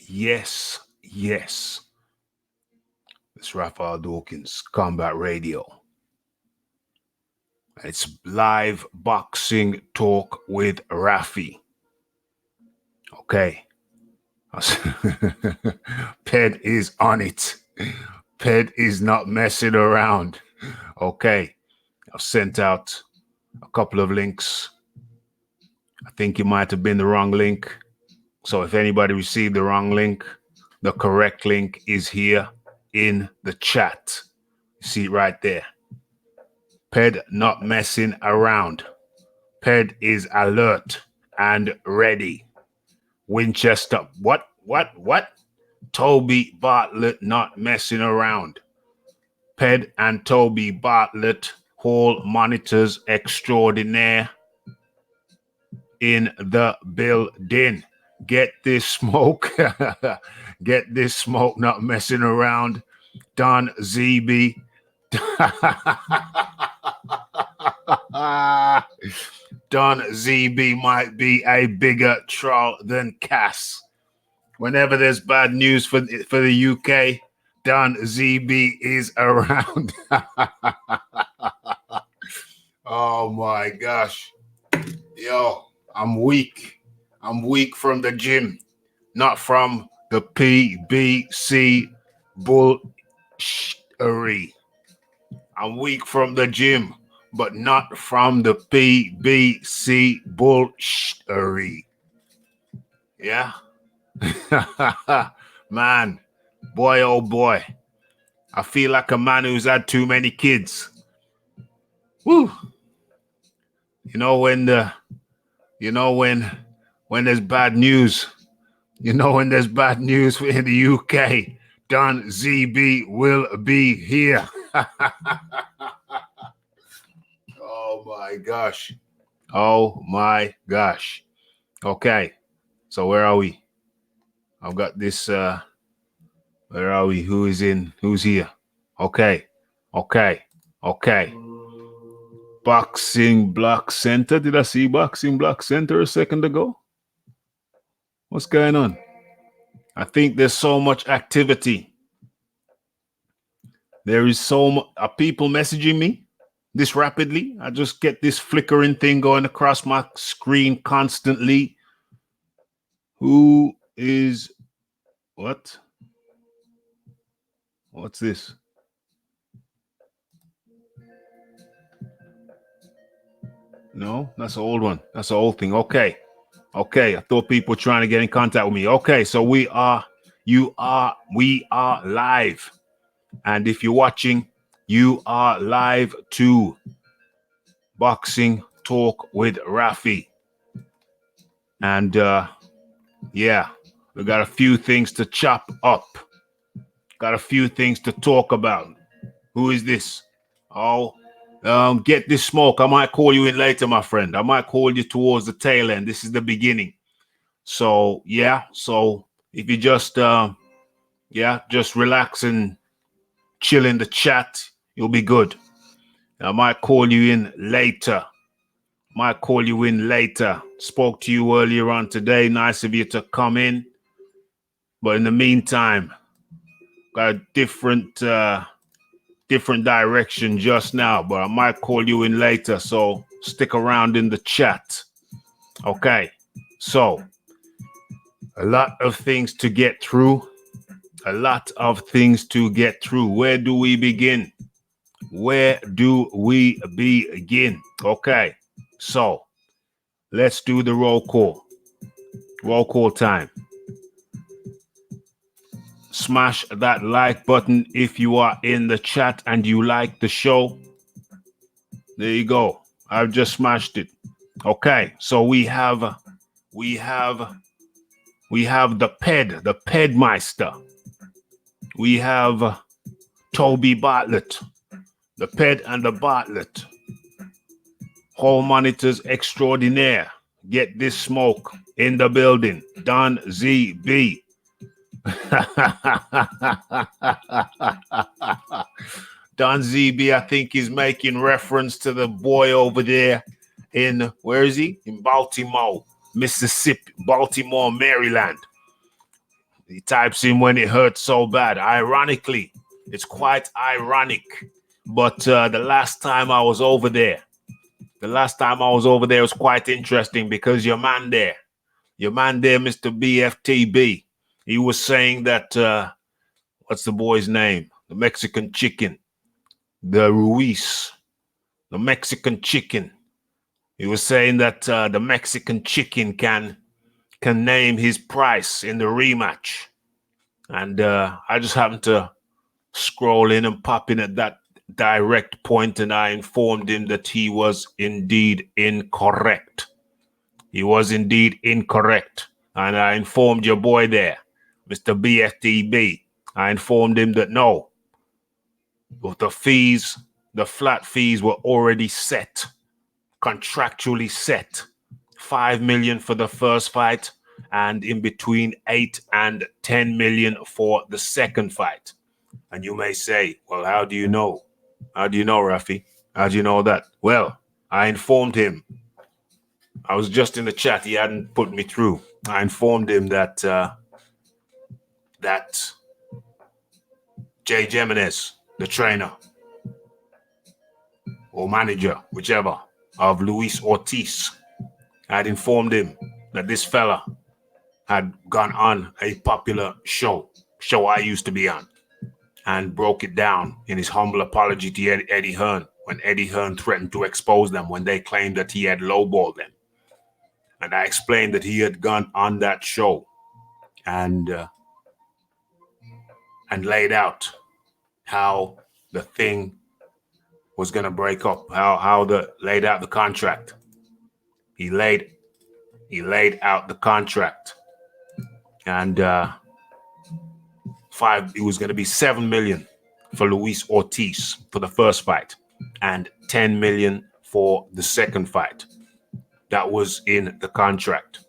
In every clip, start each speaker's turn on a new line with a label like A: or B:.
A: Yes, yes. It's Raphael Dawkins, Combat Radio. It's live boxing talk with Raphie. Okay. Ped is on it. Ped is not messing around. Okay. I've sent out a couple of links. I think it might have been the wrong link. So if anybody received the wrong link, the correct link is here in the chat. You see it right there. Ped not messing around. Ped is alert and ready. Winchester, what? Toby Bartlett not messing around. Ped and Toby Bartlett, hall monitors extraordinaire in the building. Get this smoke. Get this smoke, not messing around. Don ZB. Don ZB might be a bigger troll than Cass. Whenever there's bad news for the UK, Don ZB is around. Oh my gosh. Yo, I'm weak. I'm weak from the gym, not from the PBC bullshittery. I'm weak from the gym, but not from the PBC bullshittery. Yeah? Man, boy, oh boy. I feel like a man who's had too many kids. Woo! When there's bad news, when there's bad news in the UK, Don ZB will be here. Oh my gosh. Oh my gosh. Okay. So where are we? I've got this where are we? Who's here? Okay. Boxing Block Center. Did I see Boxing Block Center a second ago? What's going on? I think there's so much activity. There is so much. Are people messaging me this rapidly? I just get this flickering thing going across my screen constantly. Who is what? What's this? No, that's an old one. That's an old thing. Okay. I thought people were trying to get in contact with me. Okay, so we are live. And if you're watching, you are live to Boxing Talk with Raphie. And yeah, we got a few things to chop up. Got a few things to talk about. Who is this? Oh, get this smoke. I might call you in later, my friend. I might call you towards the tail end. This is the beginning. So yeah. So if you just just relax and chill in the chat, you'll be good. I might call you in later. Spoke to you earlier on today. Nice of you to come in. But in the meantime, got a different direction just now, but I might call you in later, so stick around in the chat. Okay, so a lot of things to get through. Where do we begin? Okay, so let's do the roll call. Roll call time. Smash that like button if you are in the chat and you like the show. There you go. I've just smashed it. Okay, so we have the Pedmeister. We have Toby Bartlett, the Ped and the Bartlett. Hall monitors extraordinaire. Get this smoke in the building. Don ZB. Don ZB, I think he's making reference to the boy over there in, where is he? In Baltimore, Mississippi, Baltimore, Maryland. He types in when it hurts so bad. Ironically, it's quite ironic. But the last time I was over there, was quite interesting because your man there, Mr. BFTB, he was saying that, what's the boy's name? The Mexican chicken, the Ruiz, the Mexican chicken. He was saying that the Mexican chicken can name his price in the rematch. And I just happened to scroll in and pop in at that direct point, and I informed him that he was indeed incorrect. He was indeed incorrect. And I informed your boy there, Mr. BFTB. I informed him that no, the fees, the flat fees were already set, contractually set. 5 million for the first fight, and in between 8 and 10 million for the second fight. And you may say, well, how do you know? How do you know, Raphie? How do you know that? Well, I informed him. I was just in the chat. He hadn't put me through. I informed him that that Jay Jimenez, the trainer or manager, whichever, of Luis Ortiz, I had informed him that this fella had gone on a popular show I used to be on, and broke it down in his humble apology to Eddie Hearn when Eddie Hearn threatened to expose them when they claimed that he had lowballed them. And I explained that he had gone on that show and laid out how the thing was going to break up, laid out the contract. He laid out the contract, and it was going to be 7 million for Luis Ortiz for the first fight and 10 million for the second fight. That was in the contract.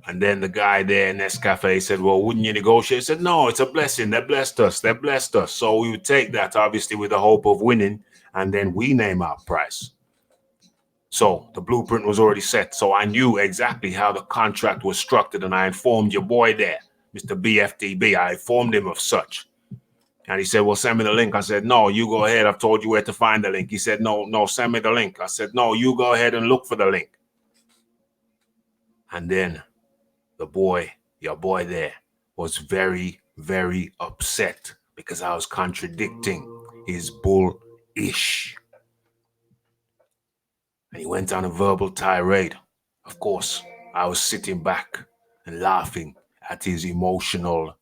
A: And then the guy there in Nescafe said, well, wouldn't you negotiate? He said, no, it's a blessing. They blessed us. So we would take that, obviously, with the hope of winning, and then we name our price. So the blueprint was already set. So I knew exactly how the contract was structured, and I informed your boy there, Mr. BFTB. I informed him of such. And he said, well, send me the link. I said, no, you go ahead. I've told you where to find the link. He said, no, send me the link. I said, no, you go ahead and look for the link. And then your boy there, was very, very upset because I was contradicting his bullish. And he went on a verbal tirade. Of course, I was sitting back and laughing at his emotional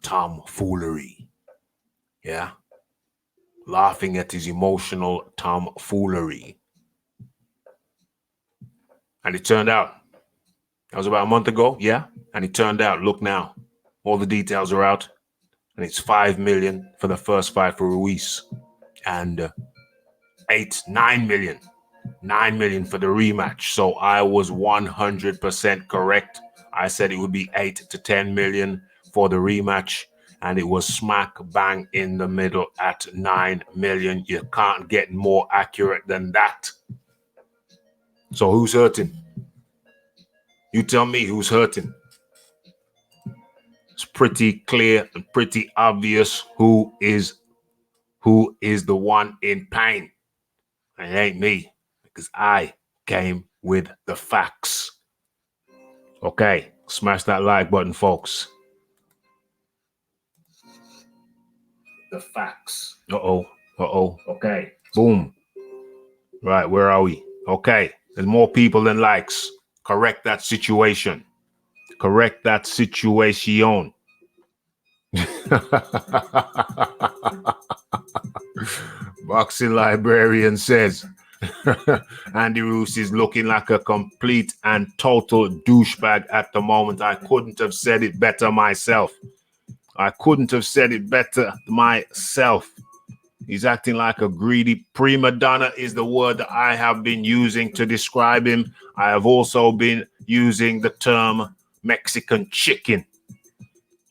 A: tomfoolery. Yeah? Laughing at his emotional tomfoolery. And it turned out, that was about a month ago, yeah? And it turned out, look now, all the details are out. And it's 5 million for the first fight for Ruiz. And 9 million for the rematch. So I was 100% correct. I said it would be 8 to 10 million for the rematch, and it was smack bang in the middle at 9 million. You can't get more accurate than that. So who's hurting? You tell me who's hurting. It's pretty clear and pretty obvious who is the one in pain. It ain't me, because I came with the facts. Okay, smash that like button, folks. The facts. Uh-oh. Okay, boom. Right, where are we? Okay, there's more people than likes. Correct that situation. Boxing Librarian says, Andy Ruiz is looking like a complete and total douchebag at the moment. I couldn't have said it better myself. He's acting like a greedy prima donna is the word that I have been using to describe him. I have also been using the term Mexican chicken.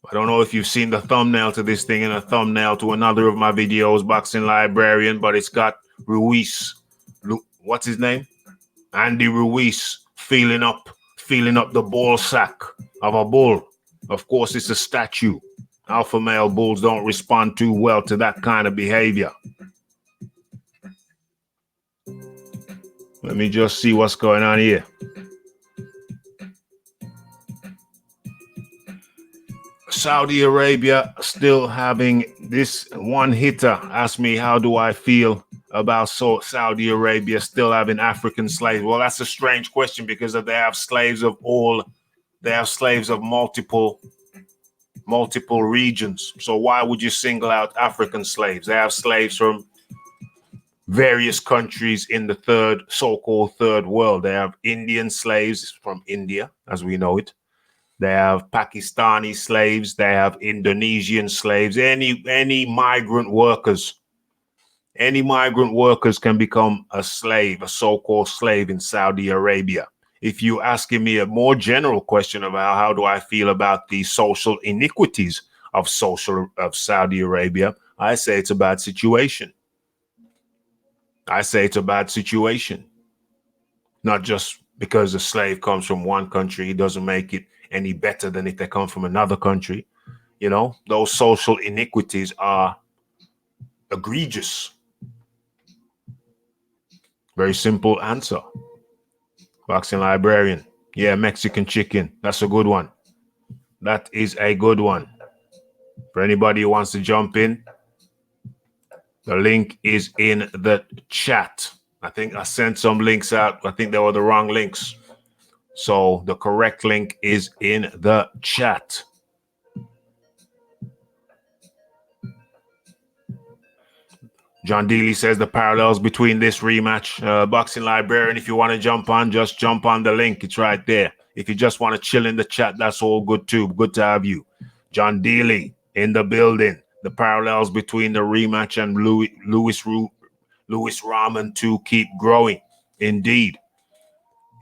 A: I don't know if you've seen the thumbnail to this thing and a thumbnail to another of my videos, Boxing Librarian, but it's got Ruiz. What's his name? Andy Ruiz feeling up the ball sack of a bull. Of course, it's a statue. Alpha male bulls don't respond too well to that kind of behavior. Let me just see what's going on here. Saudi Arabia still having this one hitter asked me, how do I feel about Saudi Arabia still having African slaves? Well, that's a strange question because they have slaves of multiple regions. So why would you single out African slaves? They have slaves from various countries in the so-called third world. They have Indian slaves from India, as we know it. They have Pakistani slaves. They have Indonesian slaves. Any migrant workers can become a slave, a so-called slave in Saudi Arabia. If you're asking me a more general question about how do I feel about the social iniquities of Saudi Arabia, I say it's a bad situation. Not just because a slave comes from one country, it doesn't make it any better than if they come from another country. You know, those social iniquities are egregious. Very simple answer. Boxing Librarian. Yeah, Mexican chicken. That's a good one. That is a good one. For anybody who wants to jump in, the link is in the chat. I think I sent some links out. I think they were the wrong links. So the correct link is in the chat. John Dealey says the parallels between this rematch, Boxing Librarian. If you want to jump on, just jump on the link. It's right there. If you just want to chill in the chat, that's all good too. Good to have you. John Dealey in the building. The parallels between the rematch and Louis Rahman 2 keep growing. Indeed.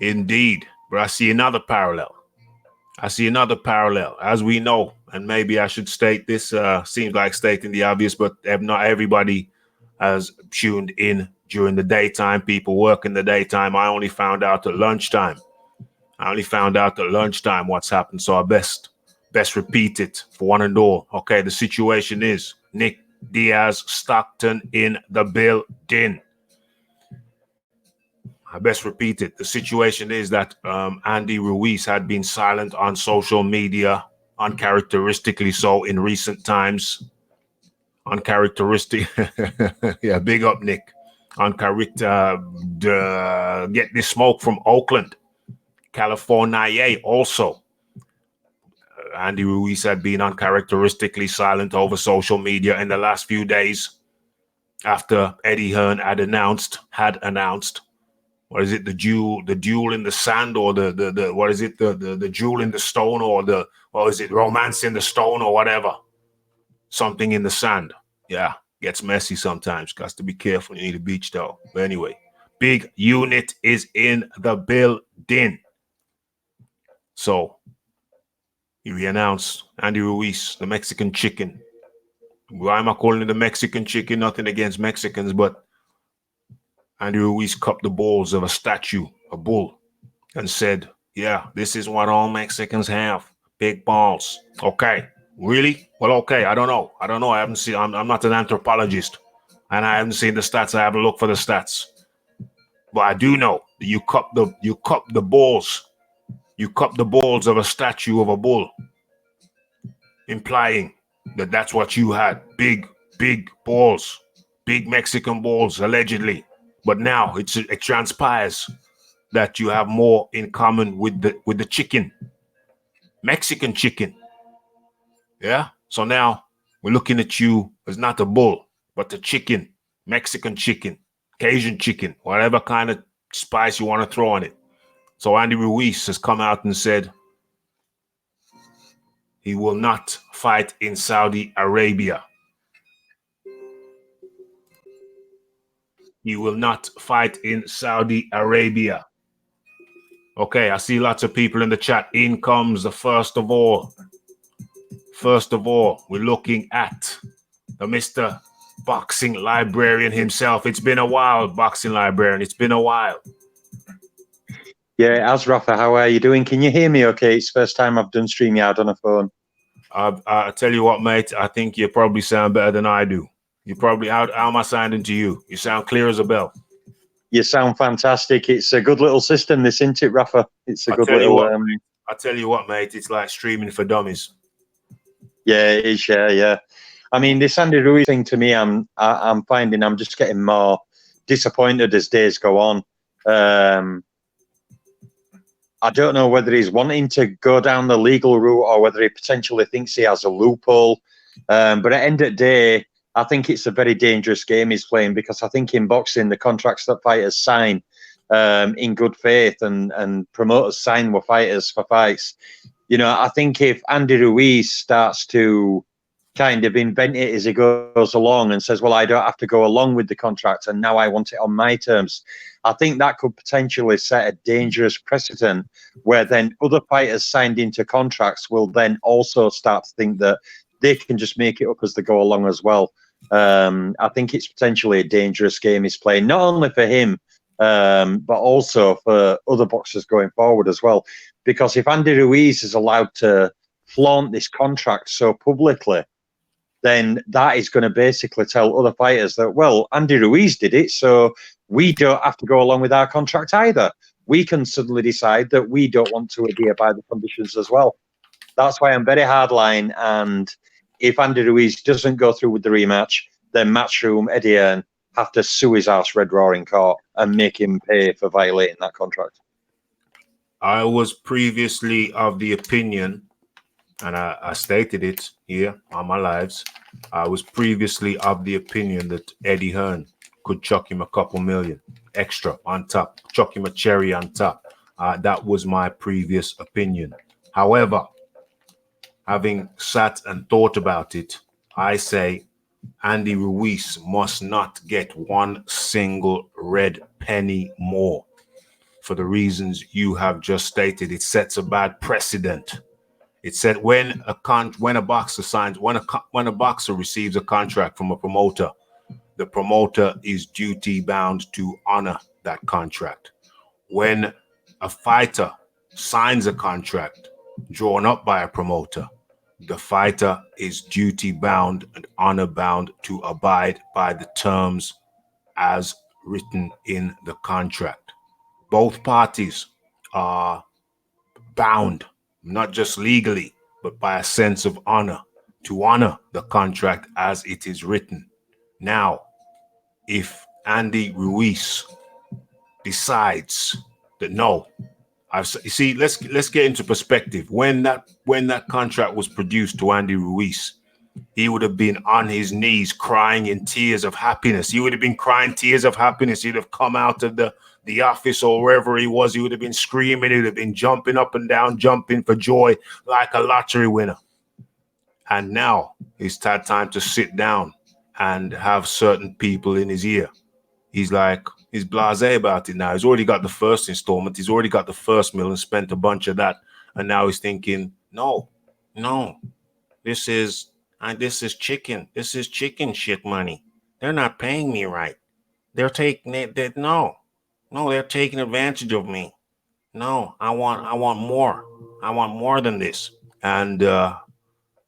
A: But I see another parallel. As we know, and maybe I should state this, seems like stating the obvious, but not everybody has tuned in during the daytime. People work in the daytime. I only found out at lunchtime. What's happened. So I best repeat it for one and all. Okay, the situation is Nick Diaz Stockton in the building. I best repeat it. The situation is that Andy Ruiz had been silent on social media, uncharacteristically so in recent times. Uncharacteristic. Yeah, big up, Nick. Get this smoke from Oakland, California also. Andy Ruiz had been uncharacteristically silent over social media in the last few days after Eddie Hearn had announced what is it, the duel in the sand, or the what is it, the jewel in the stone, or is it romance in the stone, or whatever, something in the sand. Yeah, gets messy sometimes. Got to be careful. You need a beach though. But anyway, big unit is in the building. So he announced Andy Ruiz, the Mexican chicken. Why am I calling it the Mexican chicken? Nothing against Mexicans, but Andy Ruiz cupped the balls of a statue, a bull, and said, yeah, this is what all Mexicans have. Big balls. Okay. Really? Well, okay. I don't know. I haven't seen, I'm not an anthropologist, and I haven't seen the stats. I haven't looked for the stats. But I do know that you cup the balls of a statue of a bull, implying that that's what you had. Big balls. Big Mexican balls, allegedly. But now it transpires that you have more in common with the chicken, Mexican chicken. Yeah. So now we're looking at you as not a bull, but the chicken, Mexican chicken, Cajun chicken, whatever kind of spice you want to throw on it. So Andy Ruiz has come out and said he will not fight in Saudi Arabia. He will not fight in Saudi Arabia. Okay, I see lots of people in the chat. In comes the first of all. We're looking at the Mr. Boxing Librarian himself. It's been a while, Boxing Librarian. It's been a while.
B: Yeah, as Rafa, how are you doing? Can you hear me okay? It's the first time I've done StreamYard on a phone.
A: I tell you what, mate, I think you probably sound better than I do. You probably, how am I sounding to you? You sound clear as a bell.
B: You sound fantastic. It's a good little system, this, isn't it, Rafa? It's a
A: I
B: good
A: tell you
B: little...
A: what, I tell you what, mate, it's like streaming for dummies.
B: Yeah, it is, yeah. I mean, this Andy Ruiz thing, to me, I'm finding I'm just getting more disappointed as days go on. I don't know whether he's wanting to go down the legal route or whether he potentially thinks he has a loophole. But at the end of the day, I think it's a very dangerous game he's playing, because I think in boxing, the contracts that fighters sign in good faith and promoters sign with fighters for fights. You know, I think if Andy Ruiz starts to kind of invent it as he goes along and says, well, I don't have to go along with the contract and now I want it on my terms, I think that could potentially set a dangerous precedent where then other fighters signed into contracts will then also start to think that they can just make it up as they go along as well. I think it's potentially a dangerous game he's playing, not only for him, but also for other boxers going forward as well. Because if Andy Ruiz is allowed to flaunt this contract so publicly, then that is going to basically tell other fighters that, well, Andy Ruiz did it, so we don't have to go along with our contract either. We can suddenly decide that we don't want to adhere by the conditions as well. That's why I'm very hardline. And if Andy Ruiz doesn't go through with the rematch, then Matchroom, Eddie Hearn have to sue his ass red roar in court and make him pay for violating that contract.
A: I was previously of the opinion, and I stated it here on my lives, I was previously of the opinion that Eddie Hearn could chuck him a couple million extra on top, chuck him a cherry on top. That was my previous opinion. However, having sat and thought about it, I say Andy Ruiz must not get one single red penny more for the reasons you have just stated. It sets a bad precedent. It said when a boxer receives a contract from a promoter, the promoter is duty bound to honor that contract. When a fighter signs a contract drawn up by a promoter, the fighter is duty bound and honor bound to abide by the terms as written in the contract. Both parties are bound, not just legally, but by a sense of honor, to honor the contract as it is written. Now, if Andy Ruiz decides that no, you see, let's get into perspective. When that contract was produced to Andy Ruiz, he would have been on his knees crying in tears of happiness. He would have been crying tears of happiness. He'd have come out of the office or wherever he was. He would have been screaming. He would have been jumping up and down, jumping for joy like a lottery winner. And now it's had time to sit down and have certain people in his ear. He's blasé about it now. He's already got the first installment. He's already got the first mill and spent a bunch of that. And now he's thinking, no, this is chicken. This is chicken shit money. They're not paying me right. They're taking it. No, they're taking advantage of me. No, I want more. I want more than this. And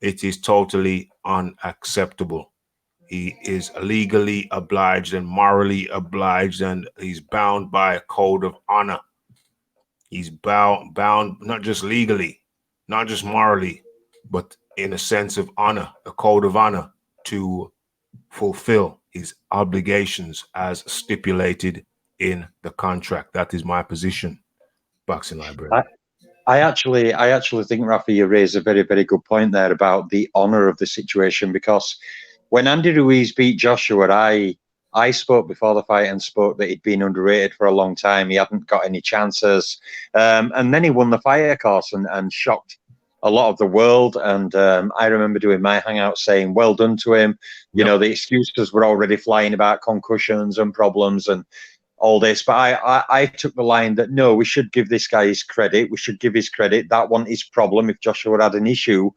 A: it is totally unacceptable. He is legally obliged and morally obliged, and he's bound by a code of honor. He's bound not just legally, not just morally, but in a sense of honor, a code of honor to fulfill his obligations as stipulated in the contract. That is my position, Boxing Librarian.
B: I actually think, Rafi, you raised a very, very good point there about the honor of the situation, because when Andy Ruiz beat Joshua, I spoke before the fight and spoke that he'd been underrated for a long time. He hadn't got any chances. And then he won the fight, of course, and shocked a lot of the world. And I remember doing my hangout saying, well done to him. You know, the excuses were already flying about concussions and problems and all this. But I took the line that, no, we should give this guy his credit. We should give his credit. That wasn't his problem. If Joshua had an issue,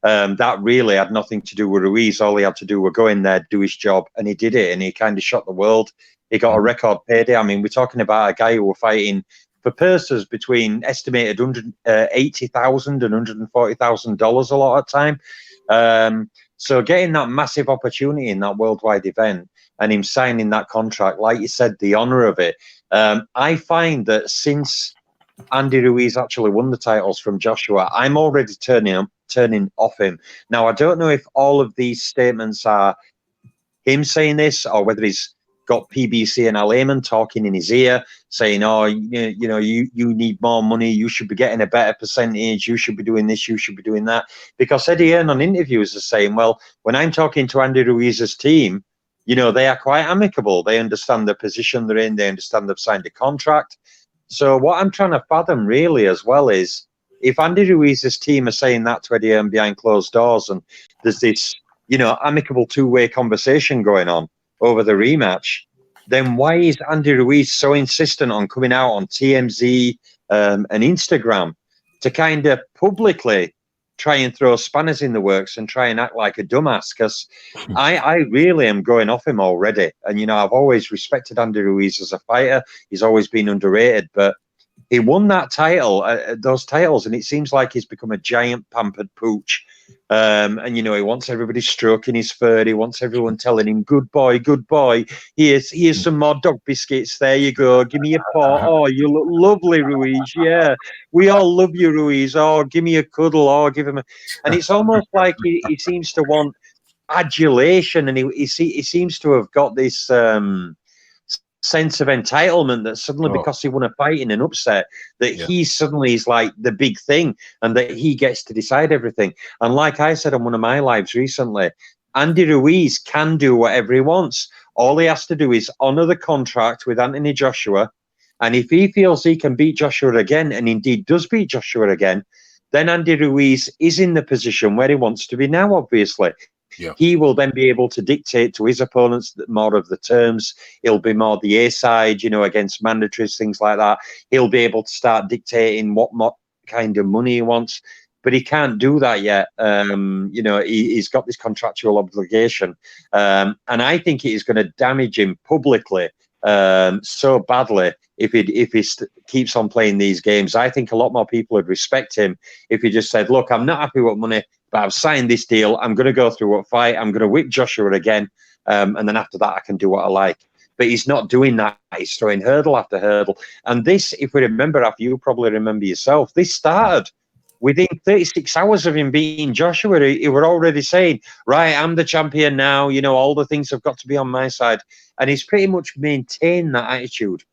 B: that really had nothing to do with Ruiz. All he had to do was go in there, do his job, and he did it. And he kind of shot the world. He got a record payday. I mean, we're talking about a guy who was fighting for purses between estimated $180,000 and $140,000 a lot of time. So getting that massive opportunity in that worldwide event and him signing that contract, like you said, the honor of it. I find that since Andy Ruiz actually won the titles from Joshua, I'm already turning off him. Now, I don't know if all of these statements are him saying this or whether he's got PBC and Haymon talking in his ear saying, oh, you need more money, you should be getting a better percentage, you should be doing this, you should be doing that. Because Eddie Hearn on interviews is saying, well, when I'm talking to Andy Ruiz's team, they are quite amicable. They understand the position they're in. They understand they've signed a contract. So what I'm trying to fathom really as well is if Andy Ruiz's team are saying that to Eddie Hearn behind closed doors and there's this, amicable two-way conversation going on over the rematch, then why is Andy Ruiz so insistent on coming out on TMZ and Instagram to kind of publicly try and throw spanners in the works and try and act like a dumbass? Because I really am going off him already. And, I've always respected Andy Ruiz as a fighter. He's always been underrated, but he won that title, those titles, and it seems like he's become a giant pampered pooch. And, he wants everybody stroking his fur. He wants everyone telling him, good boy, here's some more dog biscuits. There you go. Give me a paw. Oh, you look lovely, Ruiz. Yeah, we all love you, Ruiz. Oh, give me a cuddle. Oh, give him a... And it's almost like he seems to want adulation, and he seems to have got this... sense of entitlement that suddenly because he won a fight in an upset that he suddenly is like the big thing and that he gets to decide everything. And like I said on one of my lives recently, Andy Ruiz can do whatever he wants. All he has to do is honor the contract with Anthony Joshua, and if he feels he can beat Joshua again, and indeed does beat Joshua again, then Andy Ruiz is in the position where he wants to be now, obviously. He will then be able to dictate to his opponents more of the terms. He'll be more the A side, against mandatories, things like that. He'll be able to start dictating what kind of money he wants, but he can't do that yet. He's got this contractual obligation, and I think it is going to damage him publicly so badly if he keeps on playing these games. I think a lot more people would respect him if he just said, look, I'm not happy with money, but I've signed this deal. I'm going to go through a fight. I'm going to whip Joshua again. And then after that, I can do what I like. But he's not doing that. He's throwing hurdle after hurdle. And this, if we remember, Raphie, you probably remember yourself, this started within 36 hours of him beating Joshua. He were already saying, right, I'm the champion now. All the things have got to be on my side. And he's pretty much maintained that attitude.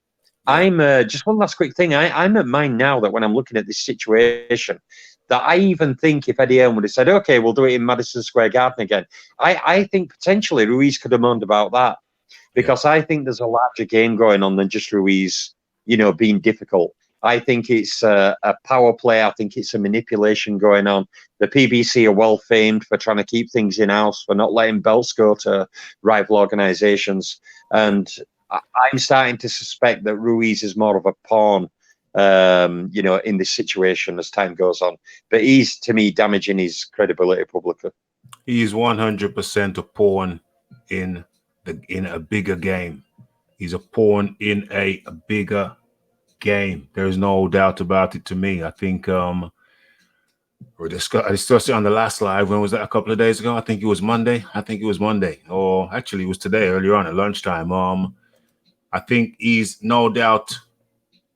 B: I'm just one last quick thing. I'm at mine now that when I'm looking at this situation, that I even think if Eddie Hearn would have said, okay, we'll do it in Madison Square Garden again, I think potentially Ruiz could have moaned about that, because I think there's a larger game going on than just Ruiz, being difficult. I think it's a power play. I think it's a manipulation going on. The PBC are well famed for trying to keep things in-house, for not letting belts go to rival organizations. And I'm starting to suspect that Ruiz is more of a pawn, in this situation as time goes on. But he's, to me, damaging his credibility publicly.
A: He's 100% a pawn in a bigger game. He's a pawn in a bigger game. There's no doubt about it to me. I think I discussed it on the last live. When was that? A couple of days ago? I think it was Monday. Or actually it was today, earlier on at lunchtime. I think he's no doubt.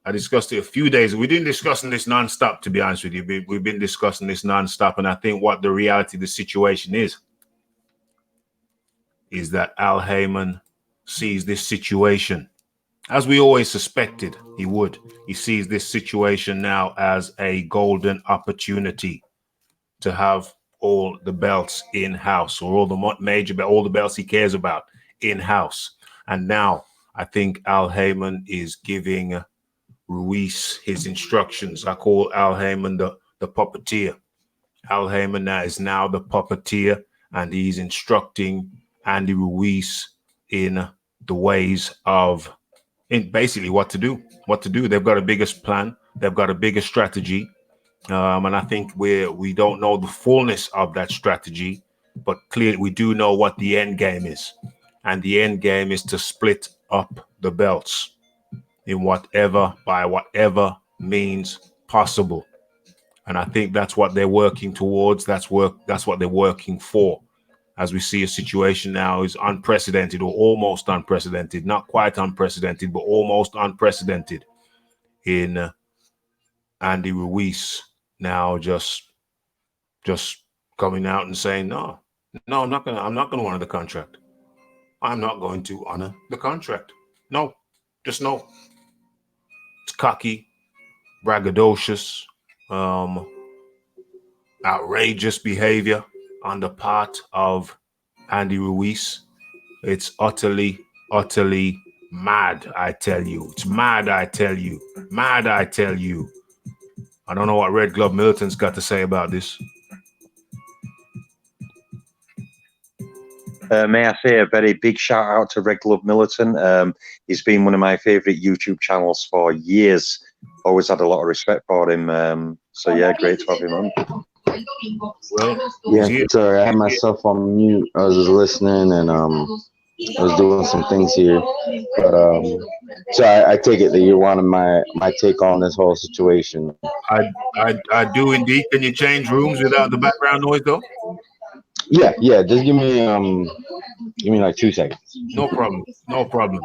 A: I discussed it a few days. We've been discussing this nonstop, to be honest with you. We've been discussing this nonstop, and I think what the reality of the situation is that Al Haymon sees this situation, as we always suspected he would. He sees this situation now as a golden opportunity to have all the belts in-house, or all the belts he cares about in-house. And now I think Al Haymon is giving Ruiz his instructions. I call Al Haymon the puppeteer. Al Haymon is now the puppeteer, and he's instructing Andy Ruiz in the ways of, in basically what to do. They've got a bigger plan. They've got a bigger strategy. And I think we don't know the fullness of that strategy, but clearly we do know what the end game is. And the end game is to split up the belts. by whatever means possible. And I think that's what they're working towards. That's what they're working for. As we see, a situation now is unprecedented, or almost unprecedented, not quite unprecedented, but almost unprecedented in Andy Ruiz now just coming out and saying, no, I'm not gonna honor the contract. I'm not going to honor the contract. No, just no. It's cocky, braggadocious, outrageous behavior on the part of Andy Ruiz. It's utterly, utterly mad, I tell you. It's mad, I tell you. Mad, I tell you. I don't know what Red Glove Militant's got to say about this.
B: May I say a very big shout out to Red Glove Militant. He's been one of my favourite YouTube channels for years. Always had a lot of respect for him. So yeah, great to have him on.
C: Well, yeah, sorry, I had myself on mute. I was just listening, and I was doing some things here. But so I take it that you wanted my take on this whole situation.
A: I do indeed. Can you change rooms without the background noise, though?
C: Yeah. Just give me like 2 seconds.
A: No problem. No problem.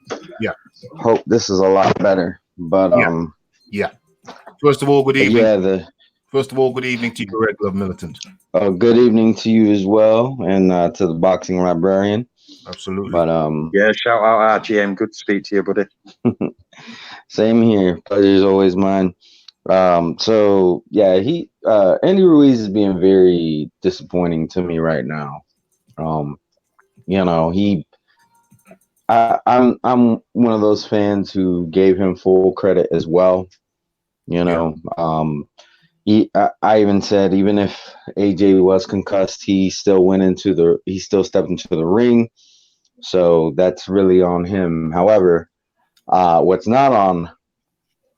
C: But
A: yeah.
C: Hope this is a lot better. But
A: yeah. First of all, good evening.
C: Yeah.
A: First of all, good evening to you, Red Glove Militant.
C: Good evening to you as well, and to the Boxing Librarian.
A: Absolutely.
C: But
B: yeah, shout out RGM. Good to speak to you, buddy.
C: Same here. Pleasure is always mine. So yeah, Andy Ruiz is being very disappointing to me right now. I'm one of those fans who gave him full credit as well. I even said, even if AJ was concussed, he still stepped into the ring. So that's really on him. However, what's not on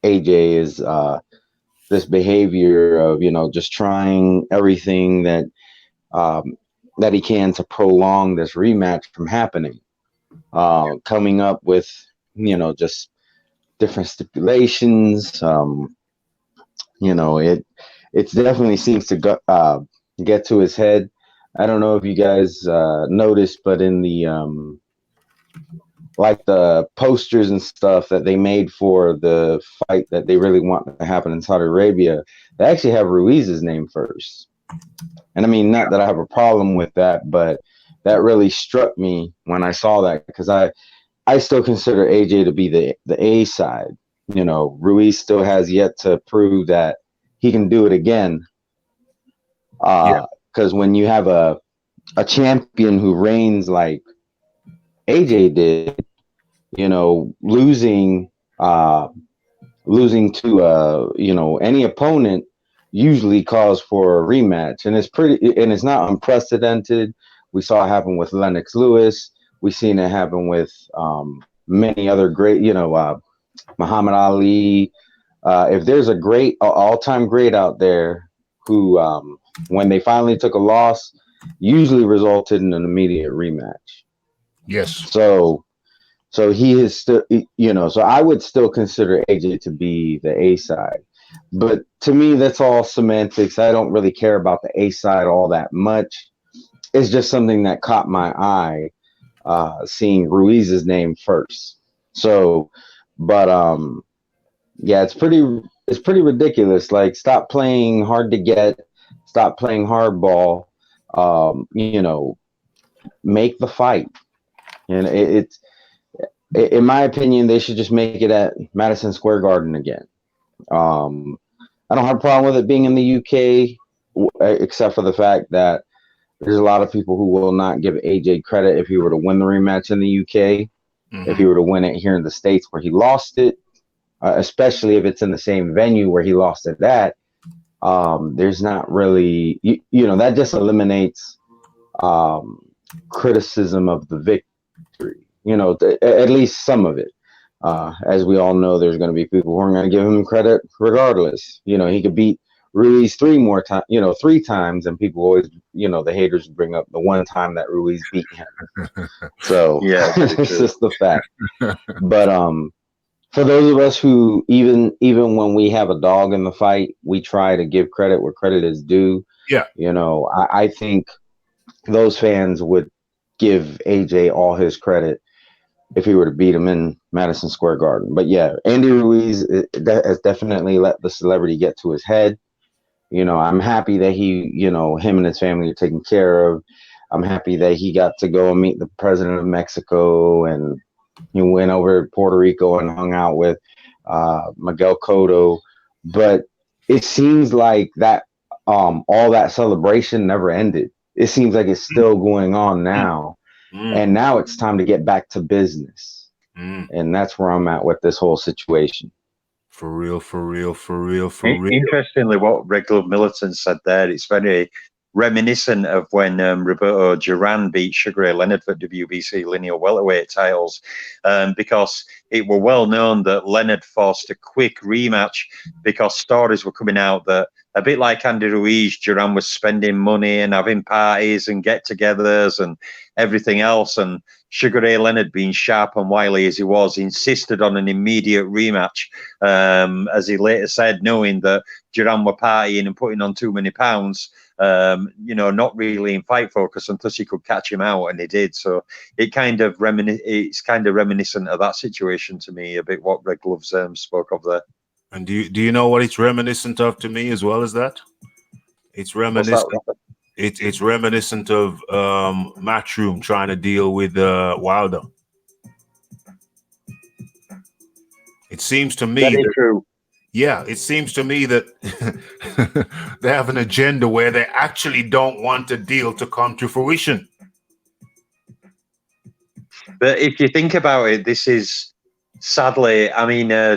C: AJ is this behavior of, just trying everything that he can to prolong this rematch from happening. Coming up with, just different stipulations. It definitely seems to get to his head. I don't know if you guys noticed, but in the like the posters and stuff that they made for the fight that they really want to happen in Saudi Arabia, they actually have Ruiz's name first. And I mean, not that I have a problem with that, but that really struck me when I saw that, because I still consider AJ to be the A side. Ruiz still has yet to prove that he can do it again. Because when you have a champion who reigns like AJ did, losing to any opponent usually calls for a rematch, and it's not unprecedented. We saw it happen with Lennox Lewis. We've seen it happen with many other great, Muhammad Ali. If there's a great all-time great out there who, when they finally took a loss, usually resulted in an immediate rematch.
A: Yes.
C: So he is still, so I would still consider AJ to be the A side. But to me, that's all semantics. I don't really care about the A side all that much. It's just something that caught my eye, seeing Ruiz's name first. So, but yeah, it's pretty ridiculous. Like, stop playing hard to get, stop playing hardball. Make the fight. And it's, in my opinion, they should just make it at Madison Square Garden again. I don't have a problem with it being in the UK, except for the fact that there's a lot of people who will not give AJ credit if he were to win the rematch in the UK. Mm-hmm. If he were to win it here in the States where he lost it, especially if it's in the same venue where he lost it at, there's not really, that just eliminates criticism of the victory, at least some of it. As we all know, there's going to be people who are going to give him credit regardless. He could beat Ruiz three times, and people always, the haters bring up the one time that Ruiz beat him. So
B: Yeah,
C: it's just the fact. But for those of us who even when we have a dog in the fight, we try to give credit where credit is due.
A: Yeah.
C: I think those fans would give AJ all his credit if he were to beat him in Madison Square Garden. But yeah, Andy Ruiz has definitely let the celebrity get to his head. I'm happy that him and his family are taken care of. I'm happy that he got to go and meet the president of Mexico, and he went over to Puerto Rico and hung out with Miguel Cotto. But it seems like that all that celebration never ended. It seems like it's still going on now. And now it's time to get back to business. And that's where I'm at with this whole situation.
A: For real.
B: Interestingly, what Red Glove Militant said there, it's very reminiscent of when Roberto Duran beat Sugar Ray Leonard for WBC lineal welterweight titles, because it were well known that Leonard forced a quick rematch because stories were coming out that, a bit like Andy Ruiz, Duran was spending money and having parties and get-togethers and everything else, and Sugar Ray Leonard, being sharp and wily as he was, insisted on an immediate rematch, as he later said, knowing that Duran were partying and putting on too many pounds, not really in fight focus, and thus he could catch him out, and he did. So it's kind of reminiscent of that situation to me, a bit what Red Gloves spoke of there.
A: And do you know what it's reminiscent of to me as well as that? It's reminiscent. It's reminiscent of Matchroom trying to deal with Wilder. It seems to me
B: that is true.
A: Yeah, it seems to me that they have an agenda where they actually don't want a deal to come to fruition.
B: But if you think about it, this is sadly,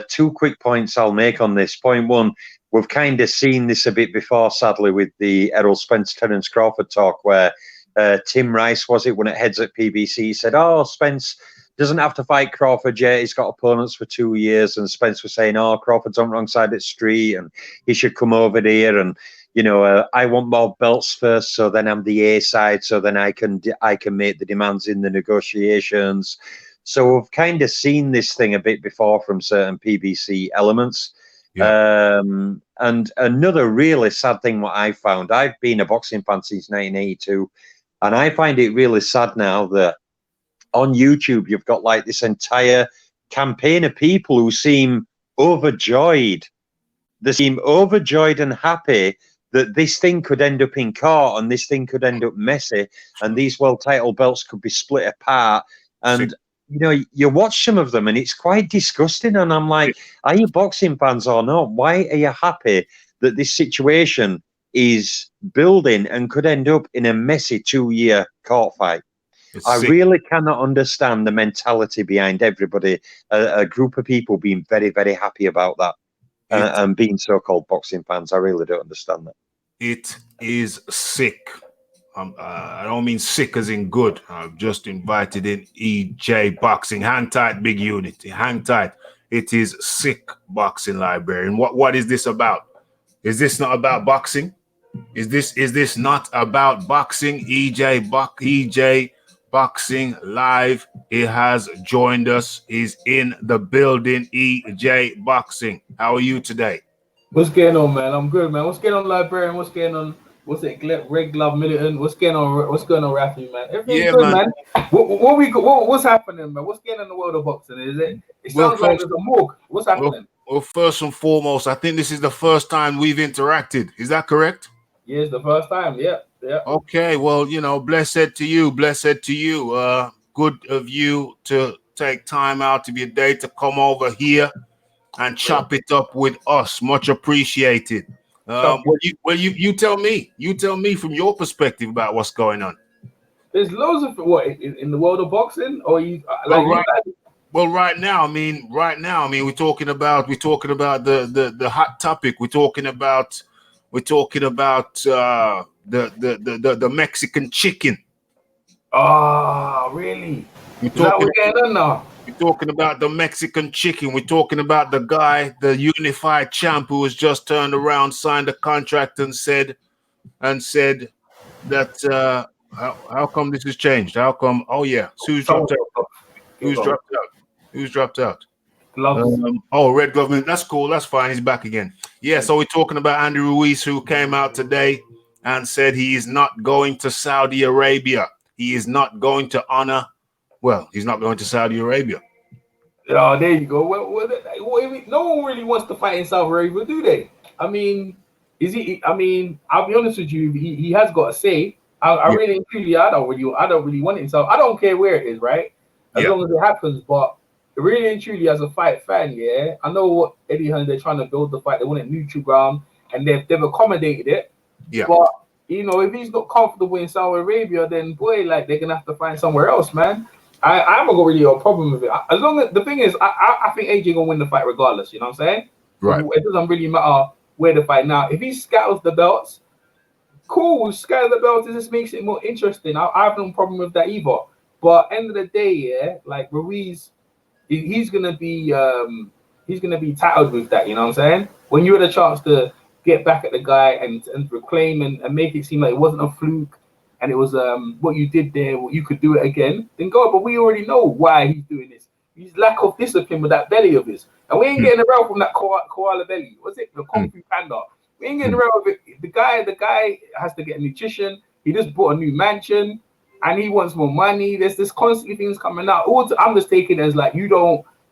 B: two quick points I'll make on this. Point one, we've kind of seen this a bit before, sadly, with the Errol Spence Terence Crawford talk, where Tim Rice, was it, when it heads at PBC, said, "Oh, Spence doesn't have to fight Crawford yet. He's got opponents for 2 years." And Spence was saying, "Oh, Crawford's on the wrong side of the street, and he should come over here. And I want more belts first, so then I'm the A side, so then I can make the demands in the negotiations." So we've kind of seen this thing a bit before from certain PBC elements. Yeah. And another really sad thing, what I found, I've been a boxing fan since 1982, and I find it really sad now that on YouTube you've got like this entire campaign of people who seem overjoyed. They seem overjoyed and happy that this thing could end up in court, and this thing could end up messy, and these world title belts could be split apart. And you watch some of them and it's quite disgusting. And I'm like, are you boxing fans or not? Why are you happy that this situation is building and could end up in a messy 2-year court fight? I really cannot understand the mentality behind everybody, a group of people being very, very happy about that, and being so-called boxing fans. I really don't understand that.
A: It is sick. I don't mean sick as in good. I've just invited in EJ Boxing. Hang tight, big unit. Hang tight. It is sick, Boxing Librarian. What is this about? Is this not about boxing? Is this not about boxing? EJ Boxing Live. It has joined us. Is in the building. EJ Boxing. How are you today?
D: What's going on, man? I'm good, man. What's going on, Librarian? What's going on? What's it? Red Glove Militant. What's going on? What's going on, Raphie, man? Everything's good, man. What's happening, man? What's going on in the world of boxing? It sounds like there's a morgue. What's happening?
A: Well, first and foremost, I think this is the first time we've interacted. Is that correct?
D: Yeah, it's the first time. Yeah.
A: Okay. Well, blessed to you. Blessed to you. Good of you to take time out of your day to come over here and chop it up with us. Much appreciated. You tell me. You tell me from your perspective about what's going on.
D: There's loads of in the world of boxing, or you
A: right now. I mean, we're talking about the hot topic. We're talking about the Mexican chicken.
D: Oh, really? Is that what's going on now?
A: We're talking about the Mexican chicken. We're talking about the guy, the unified champ, who has just turned around, signed a contract, and said that how come this has changed? How come? Oh yeah, who's dropped out? Who's dropped out? Who's dropped out? Red government. That's cool. That's fine. He's back again. Yeah. So we're talking about Andy Ruiz, who came out today and said he is not going to Saudi Arabia. He is not going to honor. Well, he's not going to Saudi Arabia.
D: Oh, there you go. No one really wants to fight in Saudi Arabia, do they? I mean, is he? I mean, I'll be honest with you. He has got a say. I really, truly, I don't really want it. So I don't care where it is, right? As long as it happens. But really and truly, as a fight fan, yeah, I know what Eddie Hearn, they're trying to build the fight. They want it neutral ground, and they've accommodated it. Yeah. But you know, if he's not comfortable in Saudi Arabia, then boy, like they're gonna have to find somewhere else, man. I haven't got really a problem with it. As long as the thing is, I think AJ gonna win the fight regardless. You know what I'm saying? Right. It doesn't really matter where the fight now. If he scatters the belts, cool. Scatter the belts. It just makes it more interesting. I have no problem with that either. But end of the day, yeah, like Ruiz, he's gonna be tattled with that. You know what I'm saying? When you had a chance to get back at the guy and reclaim and make it seem like it wasn't a fluke. And it was what you did there, what you could do it again, then go. But we already know why he's doing this. His lack of discipline with that belly of his. And we ain't getting around from that koala belly. What's it? The Kung Fu Panda. We ain't getting around with it. The guy has to get a nutrition. He just bought a new mansion and he wants more money. There's constantly things coming out. I'm just taking it as like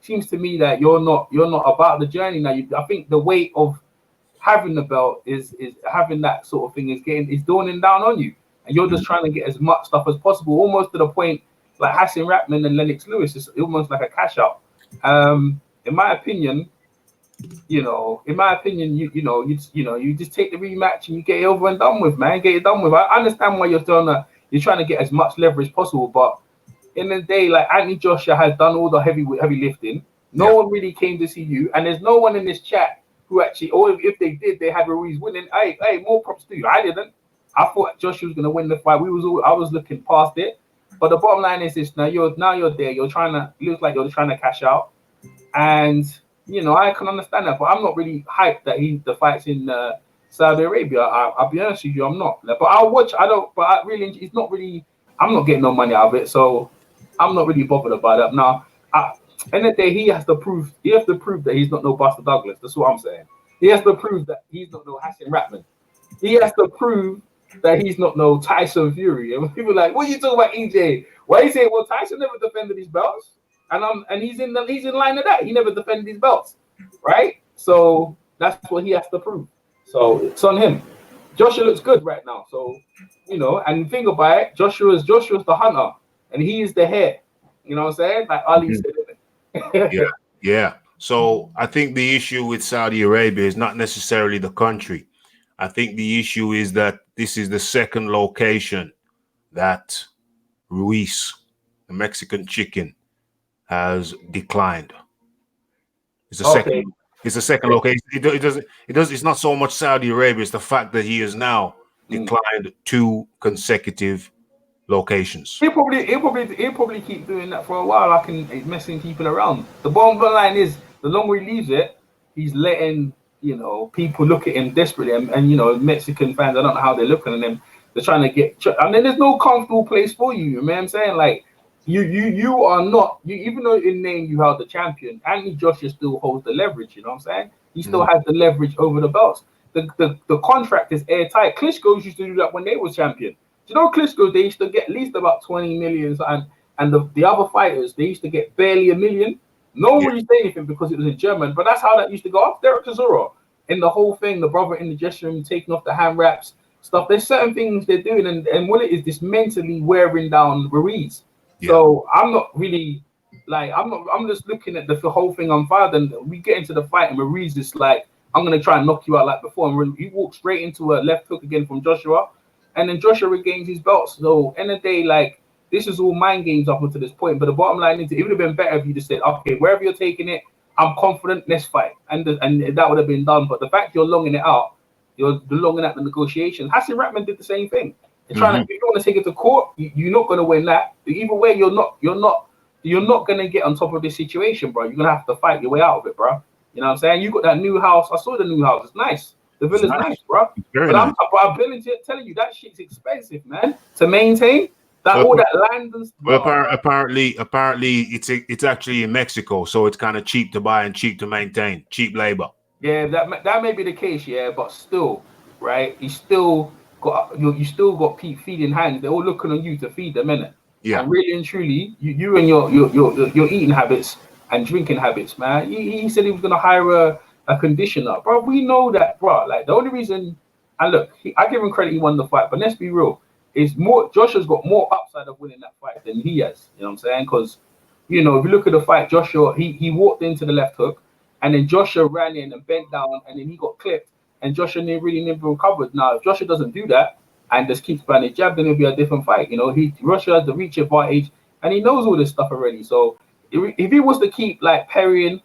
D: seems to me that you're not about the journey now. I think the weight of having the belt is having that sort of thing is dawning down on you. And you're just trying to get as much stuff as possible, almost to the point like Hassan Ratman and Lennox Lewis is almost like a cash out. In my opinion, you just take the rematch and you get it over and done with, man. Get it done with. I understand why you're trying to get as much leverage as possible, but in the day, like Anthony Joshua has done all the heavy lifting. No one really came to see you, and there's no one in this chat who actually, or if they did, they had Ruiz winning. Hey, more props to you. I didn't. I thought Joshua was going to win the fight. I was looking past it, but the bottom line is this: now you're there. It looks like you're trying to cash out, and I can understand that. But I'm not really hyped that the fight's in Saudi Arabia. I'll be honest with you, I'm not. But I'll watch. It's not really. I'm not getting no money out of it, so I'm not really bothered about it. Now, end of the day, he has to prove that he's not no Buster Douglas. That's what I'm saying. He has to prove that he's not no Hassan Ratman. He has to prove that he's not no Tyson Fury. And people are like, what are you talking about, EJ? Why are you saying, well, Tyson never defended his belts? And he's in line of that. He never defended his belts, right? So that's what he has to prove. So it's on him. Joshua looks good right now. So, and think about it, Joshua's the hunter and he is the head. You know what I'm saying? Like Ali said.
A: Yeah. So I think the issue with Saudi Arabia is not necessarily the country. I think the issue is that this is the second location that Ruiz, the Mexican chicken, has declined. It's the second. It's the second location. It's not so much Saudi Arabia. It's the fact that he has now declined 2 consecutive locations.
D: He'll probably keep doing that for a while. I can messing people around. The bottom line is, the longer he leaves it, he's letting people look at him desperately, and Mexican fans, I don't know how they're looking at him. They're trying to get, and then there's no comfortable place for you. You know what I'm saying? Like you are not. Even though in name you held the champion, Anthony Joshua still holds the leverage. You know what I'm saying? He still has the leverage over the belts. The contract is airtight. Klitschko's used to do that when they were champion. Do you know Klitschko? They used to get at least about 20 million, and the other fighters, they used to get barely $1 million. No one really say anything because it was in German, but that's how that used to go off. Derek Chisora in the whole thing, the brother in the dressing room taking off the hand wraps stuff. There's certain things they're doing, and what it is, this mentally wearing down Ruiz. So I'm not really I'm just looking at the whole thing unfold, and we get into the fight, and Ruiz is like, I'm gonna try and knock you out like before, and he walks straight into a left hook again from Joshua, and then Joshua regains his belts. So end of the day, like, this is all mind games up until this point. But the bottom line is, it would have been better if you just said, okay, wherever you're taking it, I'm confident, let's fight. And that would have been done. But the fact you're longing it out, you're longing out the negotiation. Hassan Ratman did the same thing. You're trying to, if you want to take it to court, you're not going to win that. Either way, you're not you're not gonna get on top of this situation, bro. You're gonna have to fight your way out of it, bro. You know what I'm saying? You got that new house. I saw the new house. It's nice. The villa's nice, bro.
A: Very
D: But
A: nice.
D: I'm telling you, that shit's expensive, man, to maintain. That all that land and stuff.
A: Well, apparently, it's actually in Mexico, so it's kind of cheap to buy and cheap to maintain, cheap labor.
D: Yeah, that may be the case, yeah, but still, right? You still got feeding hands. They're all looking on you to feed them, innit?
A: Yeah.
D: And really and truly, you and your eating habits and drinking habits, man. He said he was gonna hire a conditioner, bro. We know that, bro. Like the only reason, and look, I give him credit, he won the fight, but let's be real. Is more Joshua's got more upside of winning that fight than he has. You know what I'm saying? Because, you know, if you look at the fight, Joshua, he walked into the left hook, and then Joshua ran in and bent down, and then he got clipped, and Joshua never recovered. Now, if Joshua doesn't do that and just keeps trying to jab, then it'll be a different fight. You know, Joshua has the reach advantage, and he knows all this stuff already. So if he was to keep like parrying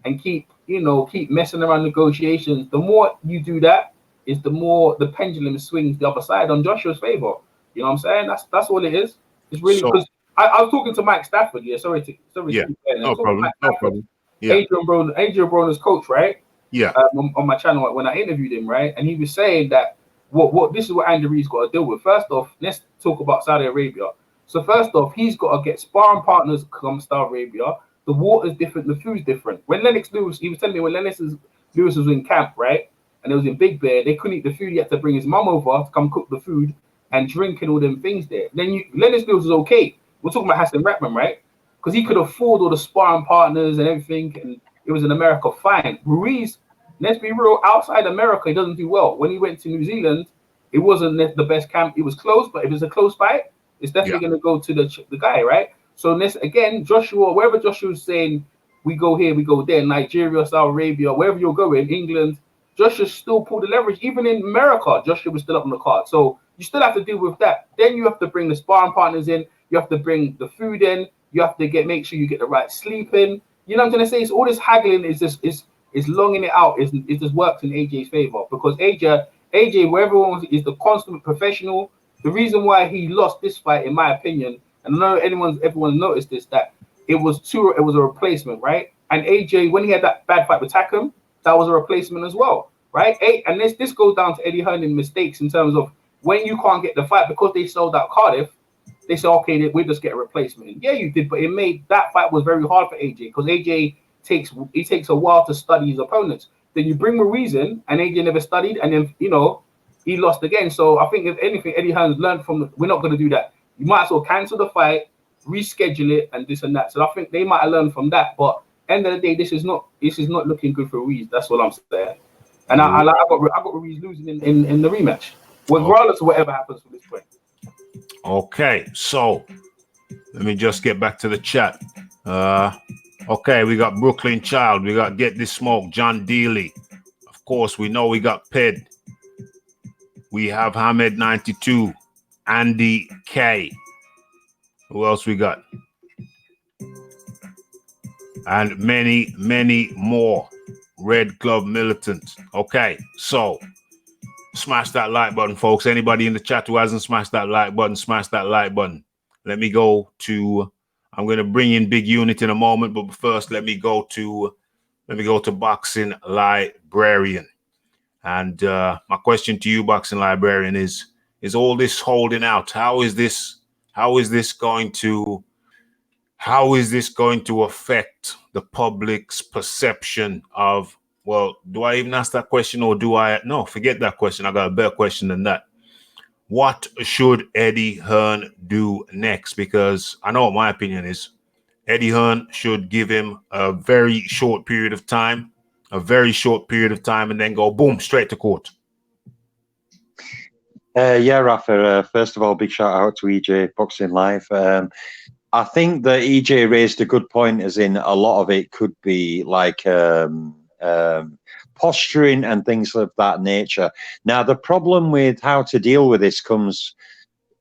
D: and keep messing around negotiations, the more you do that, is the more the pendulum swings the other side on Joshua's favor. You know what I'm saying? That's all it is. It's really because I was talking to Mike Stafford. Yeah, sorry.
A: Yeah, no problem. Yeah,
D: Adrian Broner's coach, right?
A: Yeah.
D: On my channel when I interviewed him, right, and he was saying that what this is what Andy Ruiz got to deal with. First off, let's talk about Saudi Arabia. So first off, he's got to get sparring partners from Saudi Arabia. The water's different, the food's different. When Lennox Lewis, he was telling me when Lewis was in camp, right, and it was in Big Bear, they couldn't eat the food. He had to bring his mum over to come cook the food and drink and all them things there. Then Lennox Lewis was okay. We're talking about Hassan Ratman, right? Because he could afford all the sparring partners and everything, and it was in America, fine. Ruiz, let's be real, outside America, he doesn't do well. When he went to New Zealand, it wasn't the best camp. It was close, but if it's a close fight, it's definitely going to go to the guy, right? So again, Joshua, wherever Joshua's saying, we go here, we go there, Nigeria, Saudi Arabia, wherever you're going, England, Joshua still pulled the leverage. Even in America, Joshua was still up on the card. So you still have to deal with that. Then you have to bring the sparring partners in. You have to bring the food in. You have to make sure you get the right sleep in. You know what I'm going to say? So all this haggling is longing it out. It just works in AJ's favor because AJ, where everyone is the consummate professional. The reason why he lost this fight, in my opinion, and I know everyone noticed this, that it was a replacement, right? And AJ, when he had that bad fight with Takam, that was a replacement as well, right? And this goes down to Eddie Hearn's mistakes in terms of when you can't get the fight because they sold out Cardiff. They said, okay, we just get a replacement. And yeah, you did, but it made that fight was very hard for AJ because AJ takes a while to study his opponents. Then you bring Ruiz in, and AJ never studied, and then he lost again. So I think if anything, Eddie Hearn's learned from. We're not going to do that. You might as well cancel the fight, reschedule it, and this and that. So I think they might have learned from that. But end of the day, this is not looking good for Ruiz. That's what I'm saying. And I got Ruiz losing in the rematch, regardless of whatever happens from this point.
A: Okay, so let me just get back to the chat. Okay, we got Brooklyn Child, we got Get This Smoke, John Dealey. Of course, we know we got Ped. We have Hamed 92, Andy K. Who else we got? And many, many more. Red Glove Militant. Okay, so smash that like button, folks. Anybody in the chat who hasn't smashed that like button, smash that like button. Let me go to, I'm going to bring in Big Unit in a moment, but first let me go to Boxing Librarian. And my question to you, Boxing Librarian, is all this holding out? How is this going to affect the public's perception of, well, do I even ask that question or do I? No, forget that question. I got a better question than that. What should Eddie Hearn do next? Because I know what my opinion is. Eddie Hearn should give him a very short period of time, and then go boom, straight to court.
B: Yeah, Rafa, first of all, big shout out to EJ Boxing Live. I think that EJ raised a good point, as in a lot of it could be like posturing and things of that nature. Now, the problem with how to deal with this comes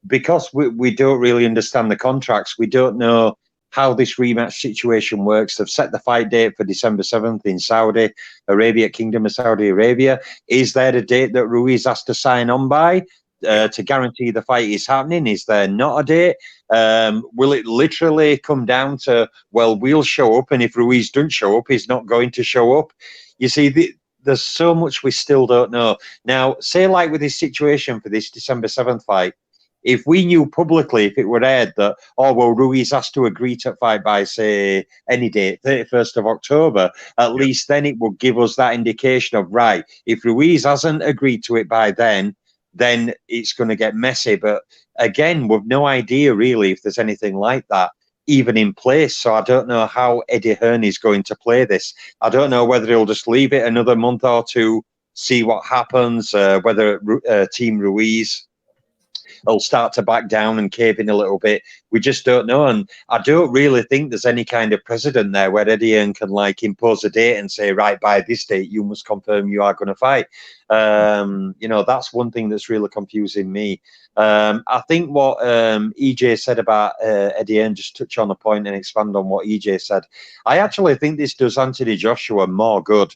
B: because we don't really understand the contracts. We don't know how this rematch situation works. They've set the fight date for December 7th in Saudi Arabia, Kingdom of Saudi Arabia. Is there a date that Ruiz has to sign on by? to guarantee the fight is happening? Is there not a date? Will it literally come down to, well, we'll show up, and if Ruiz doesn't show up, he's not going to show up? You see, there's so much we still don't know. Now, say like with this situation for this December 7th fight, if we knew publicly, if it were aired that, oh, well, Ruiz has to agree to fight by, say, any date, 31st of October, at least then it would give us that indication of, right, if Ruiz hasn't agreed to it by then it's going to get messy. But again, we've no idea really if there's anything like that even in place. So I don't know how Eddie Hearn is going to play this. I don't know whether he'll just leave it another month or two, see what happens, whether Team Ruiz will start to back down and cave in a little bit. We just don't know. And I don't really think there's any kind of precedent there where Eddie Hearn can like impose a date and say, right, by this date, you must confirm you are going to fight. You know, that's one thing that's really confusing me. I think what EJ said about Eddie Hearn, just touch on a point and expand on what EJ said. I actually think this does Anthony Joshua more good.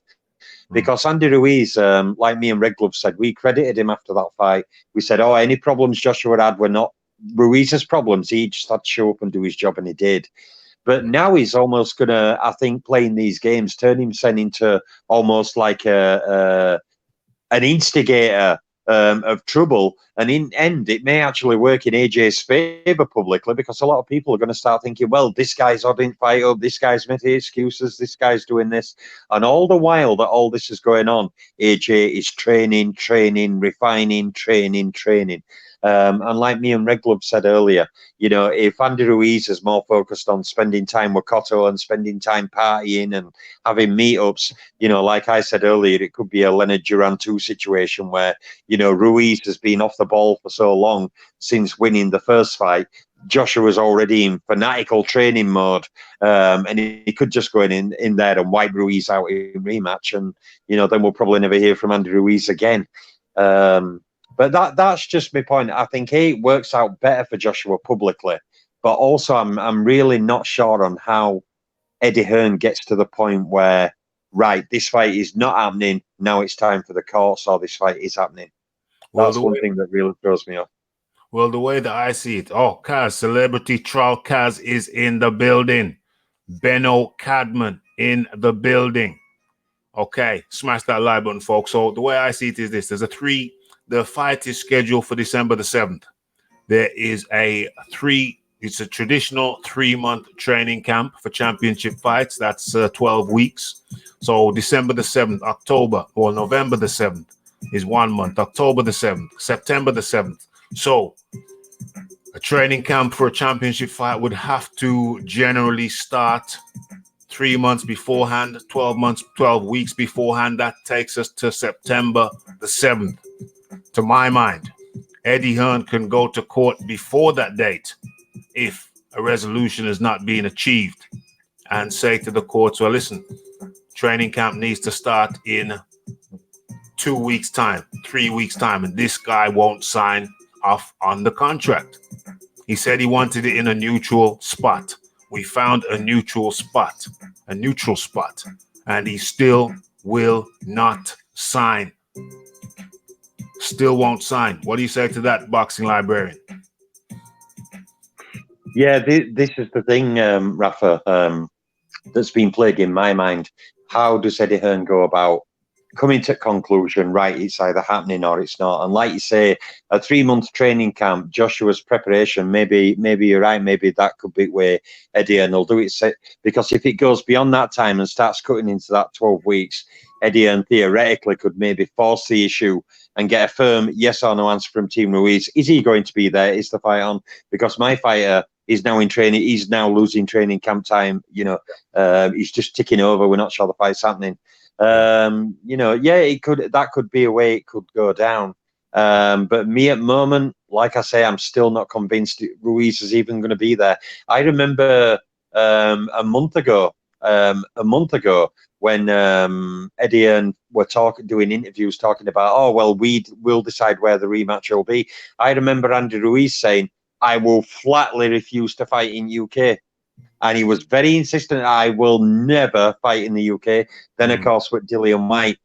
B: Because Andy Ruiz, like me and Red Glove said, we credited him after that fight. We said, oh, any problems Joshua had were not Ruiz's problems. He just had to show up and do his job, and he did. But now he's almost going to, I think, playing these games, turn himself into almost like an instigator of trouble. And in end, it may actually work in AJ's favour publicly, because a lot of people are going to start thinking, well, this guy's odding fight up, this guy's making excuses, this guy's doing this. And all the while that all this is going on, AJ is training, refining, training. And like me and Red Glove said earlier, you know, if Andy Ruiz is more focused on spending time with Cotto and spending time partying and having meetups, you know, like I said earlier, it could be a Leonard Duran 2 situation where, you know, Ruiz has been off the ball for so long since winning the first fight. Joshua was already in fanatical training mode, and he could just go in there and wipe Ruiz out in rematch, and you know, then we'll probably never hear from Andy Ruiz again. But that's just my point. I think it works out better for Joshua publicly, but also I'm really not sure on how Eddie Hearn gets to the point where, right, this fight is not happening, now it's time for the courts, or this fight is happening. That's one thing that really throws me off.
A: Well, the way that I see it, Kaz, Celebrity Trial Kaz is in the building. Benno Cadman in the building. Okay, smash that like button, folks. So the way I see it is this. The fight is scheduled for December the 7th. There is it's a traditional 3-month training camp for championship fights. That's 12 weeks. So December the 7th, November the 7th is 1 month. October the 7th, September the 7th. So a training camp for a championship fight would have to generally start 3 months beforehand, 12 weeks beforehand. That takes us to September the 7th. To my mind, Eddie Hearn can go to court before that date if a resolution is not being achieved, and say to the courts, well, listen, training camp needs to start in 2 weeks' time, 3 weeks' time, and this guy won't sign off on the contract. He said he wanted it in a neutral spot. We found a neutral spot, and he still will not sign. Still won't sign. What do you say to that, Boxing Librarian?
B: Yeah, this is the thing, Rafa, that's been plaguing my mind. How does Eddie Hearn go about coming to conclusion, right, it's either happening or it's not? And like you say, a 3-month training camp, Joshua's preparation, maybe you're right, maybe that could be where Eddie Hearn will do it. Because if it goes beyond that time and starts cutting into that 12 weeks, Eddie Hearn theoretically could maybe force the issue and get a firm yes or no answer from Team Ruiz. Is he going to be there? Is the fight on? Because my fighter is now in training. He's now losing training camp time. You know, he's just ticking over. We're not sure the fight's happening. You know, yeah, that could be a way it could go down. But me at the moment, like I say, I'm still not convinced Ruiz is even going to be there. I remember a month ago when Eddie and were doing interviews talking about, oh, well, we'll decide where the rematch will be. I remember Andy Ruiz saying, I will flatly refuse to fight in UK. And he was very insistent, I will never fight in the UK. Then, of course, with Dillian White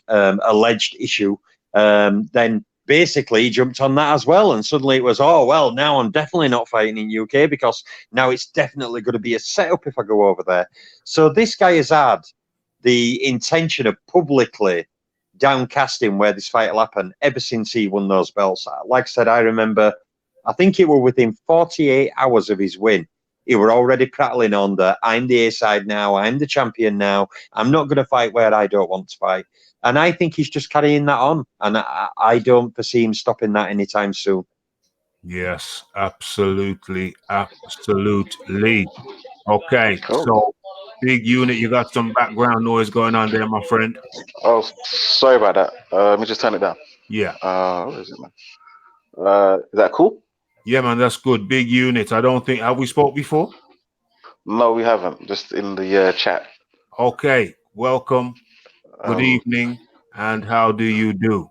B: alleged issue, then basically he jumped on that as well, and suddenly it was, oh well, now I'm definitely not fighting in UK because now it's definitely going to be a setup if I go over there. So this guy has had the intention of publicly downcasting where this fight will happen ever since he won those belts. Like I said, I remember, I think it were within 48 hours of his win, he were already prattling on that I'm the A-side now, I'm the champion now, I'm not going to fight where I don't want to fight. And I think he's just carrying that on, and I don't foresee him stopping that anytime soon.
A: Yes, absolutely. Okay,
E: Cool.
A: so big unit, you got some background noise going on there, my friend.
E: Oh, sorry about that. Let me just turn it down.
A: Yeah.
E: Where is it, man? Is that cool?
A: Yeah, man, that's good. Big unit. I don't think, have we spoke before?
E: No, we haven't. Just in the chat.
A: Okay, welcome. Good
E: Um,
A: evening. And how do you do?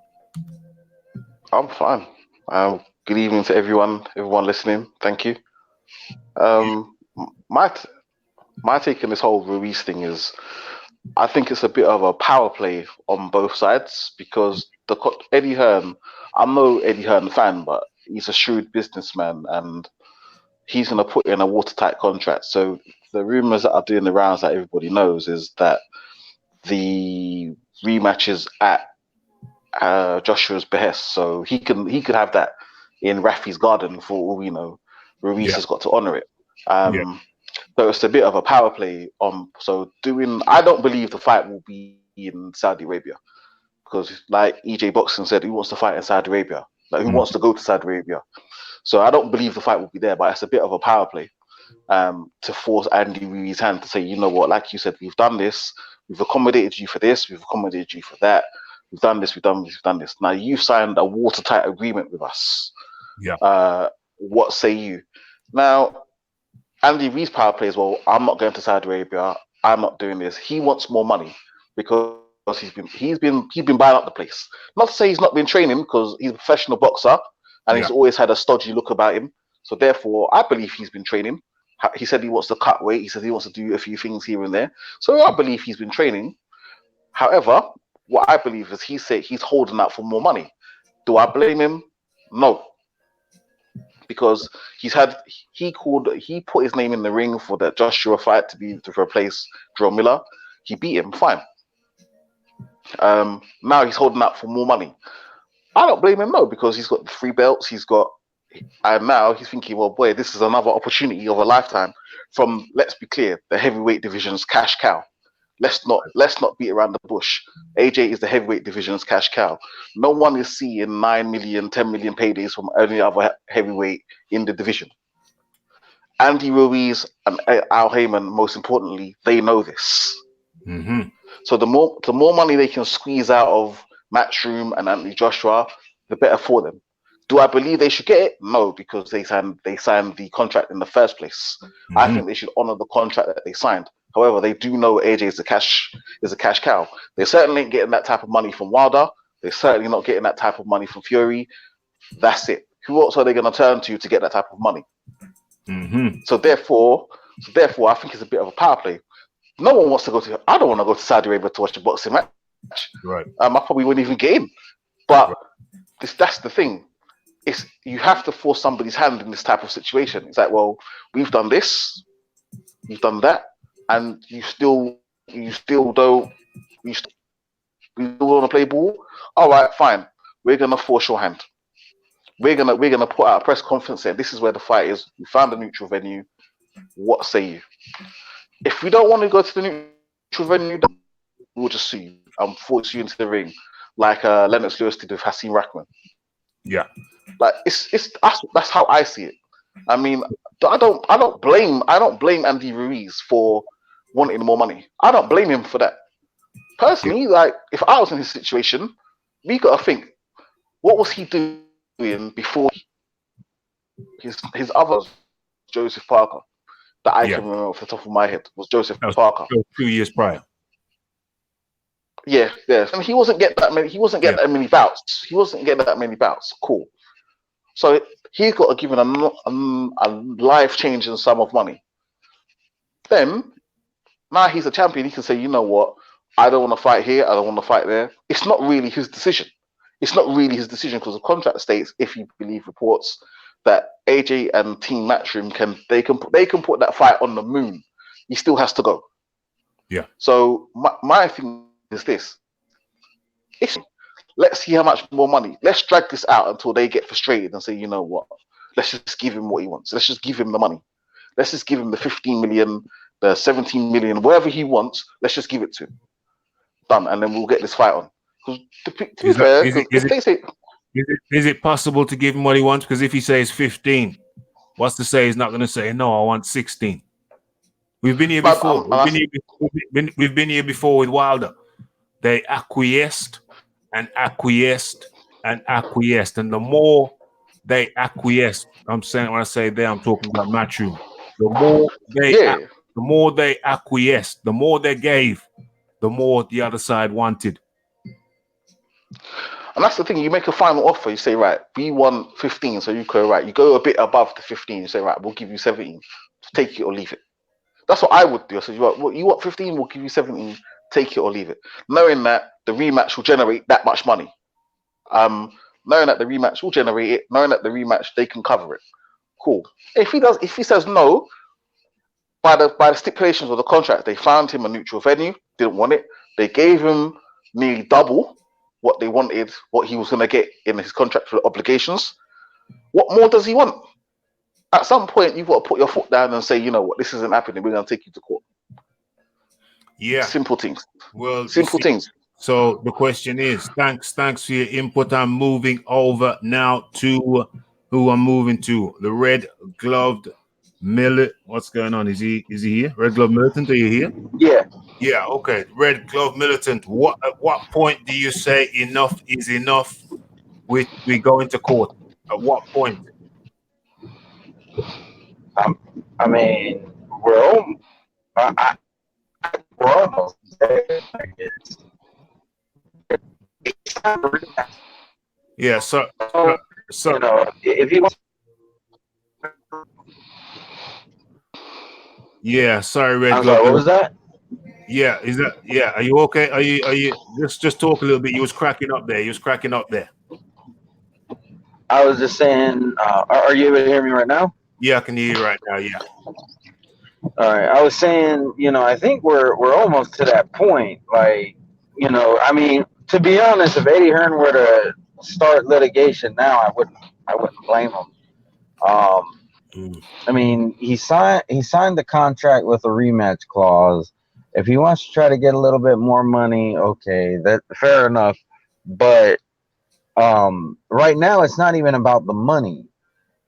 E: I'm fine. Good evening to everyone listening. Thank you. My take on this whole Ruiz thing is, I think it's a bit of a power play on both sides because Eddie Hearn, I'm no Eddie Hearn fan, but he's a shrewd businessman and he's going to put in a watertight contract. So the rumors that are doing the rounds that everybody knows is that the rematch is at Joshua's behest, so he could have that in Raphie's garden for all we know. Ruiz has got to honor it. So it's a bit of a power play. I don't believe the fight will be in Saudi Arabia because, like EJ Boxing said, who wants to fight in Saudi Arabia? Like, who wants to go to Saudi Arabia? So I don't believe the fight will be there, but it's a bit of a power play to force Andy Ruiz's hand to say, you know what, like you said, we've done this, we've accommodated you for this, we've accommodated you for that, we've done this, we've done this. Now you've signed a watertight agreement with us. What say you? Now, Andy Ruiz's power play is, well, I'm not going to Saudi Arabia, I'm not doing this. He wants more money because he's been buying up the place. Not to say he's not been training because he's a professional boxer and he's always had a stodgy look about him. So therefore, I believe he's been training. He said he wants to cut weight. He said he wants to do a few things here and there. So I believe he's been training. However, what I believe is he said he's holding out for more money. Do I blame him? No. Because he put his name in the ring for the Joshua fight to replace Joe Miller. He beat him, fine. Now he's holding out for more money. I don't blame him, no, because he's got 3 belts. And now he's thinking, well, boy, this is another opportunity of a lifetime. From, let's be clear, the heavyweight division's cash cow. Let's not beat around the bush. AJ is the heavyweight division's cash cow. No one is seeing 9 million, 10 million paydays from any other heavyweight in the division. Andy Ruiz and Al Haymon, most importantly, they know this.
A: Mm-hmm.
E: So the more money they can squeeze out of Matchroom and Anthony Joshua, the better for them. Do I believe they should get it? No, because they signed the contract in the first place. Mm-hmm. I think they should honor the contract that they signed. However, they do know AJ is a cash cow. They certainly ain't getting that type of money from Wilder. They're certainly not getting that type of money from Fury. That's it. Who else are they going to turn to get that type of money?
A: Mm-hmm.
E: So therefore, I think it's a bit of a power play. No one wants to go to. I don't want to go to Saudi Arabia to watch a boxing match.
A: Right.
E: I probably wouldn't even get in. But that's the thing. You have to force somebody's hand in this type of situation. It's like, well, we've done this, you've done that, and you still want to play ball. All right, fine. We're gonna force your hand. We're gonna put out a press conference saying this is where the fight is. We found a neutral venue. What say you? If we don't want to go to the neutral venue, then we'll just sue you and force you into the ring, like Lennox Lewis did with Hasim Rahman.
A: Yeah.
E: Like that's how I see it. I mean, I don't blame Andy Ruiz for wanting more money. I don't blame him for that. Personally, like if I was in his situation, we gotta think, what was he doing before his other Joseph Parker that I can remember off the top of my head was Joseph Parker.
A: 2 years prior.
E: Yeah. And he wasn't getting that many. He wasn't getting that many bouts. He wasn't getting that many bouts. Cool. So he's got to give him a life-changing sum of money. Then, now he's a champion. He can say, you know what? I don't want to fight here. I don't want to fight there. It's not really his decision. it's not really his decision because the contract states, if you believe reports, that AJ and Team Matchroom can put that fight on the moon. He still has to go.
A: Yeah.
E: So my thing is this: let's see how much more money. Let's drag this out until they get frustrated and say, you know what? Let's just give him what he wants. Let's just give him the money. Let's just give him the 15 million, the 17 million, whatever he wants. Let's just give it to him. Done, and then we'll get this fight on.
A: Is it possible to give him what he wants? Because if he says 15, what's to say he's not going to say, no, I want 16? We've been here before. We've been here before with Wilder. They acquiesced and acquiesced and acquiesced. And the more they acquiesced, I'm saying when I say they, I'm talking about Matchroom. The more they acquiesced, the more they gave, the more the other side wanted.
E: And that's the thing. You make a final offer. You say, right, we want 15. So you go, right, you go a bit above the 15. You say, right, we'll give you 17. Take it or leave it. That's what I would do. I said, you want 15, we'll give you 17. Take it or leave it. Knowing that the rematch will generate that much money. Knowing that the rematch will generate it. Knowing that the rematch, they can cover it. Cool. If he says no, by the stipulations of the contract, they found him a neutral venue, didn't want it. They gave him nearly double what they wanted, what he was going to get in his contractual obligations. What more does he want? At some point, you've got to put your foot down and say, you know what, this isn't happening. We're going to take you to court.
A: Yeah.
E: Simple things.
A: Well,
E: simple things.
A: So the question is, thanks for your input. I'm moving over now to who I'm moving to. The red gloved Militant. What's going on? Is he here? Red Glove Militant, are you here?
C: Yeah.
A: Yeah, okay. Red Glove Militant. At what point do you say enough is enough with we go into court? At what point?
C: I mean, we're almost there. It's time to rematch.
A: Yeah, so
C: you know, if he wants.
A: Yeah, sorry, Red
C: I'm
A: Glove.
C: sorry, what was that?
A: Yeah, is that? Yeah, are you okay? Are you just talk a little bit? You was cracking up there.
C: I was just saying, are you able to hear me right now?
A: Yeah, I can hear you right now. Yeah.
C: All right. I was saying, you know, I think we're almost to that point. Like, you know, I mean, to be honest, if Eddie Hearn were to start litigation now, I wouldn't blame him. I mean, he signed the contract with a rematch clause. If he wants to try to get a little bit more money, okay, that fair enough. But right now, it's not even about the money.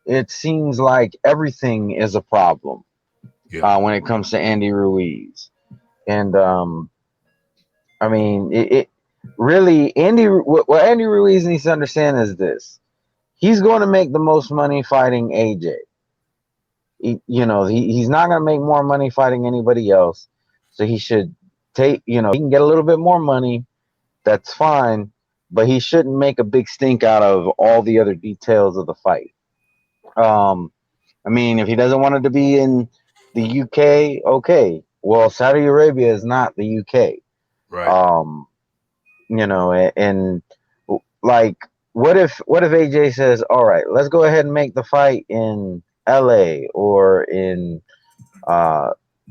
C: It seems like everything is a problem when it comes to Andy Ruiz. And I mean, it really, what Andy Ruiz needs to understand is this: he's going to make the most money fighting AJ. He's not going to make more money fighting anybody else. So he should take, he can get a little bit more money. That's fine. But he shouldn't make a big stink out of all the other details of the fight. I mean, if he doesn't want it to be in the UK, okay. Well, Saudi Arabia is not the UK.
A: Right.
C: And like, what if AJ says, all right, let's go ahead and make the fight in LA or in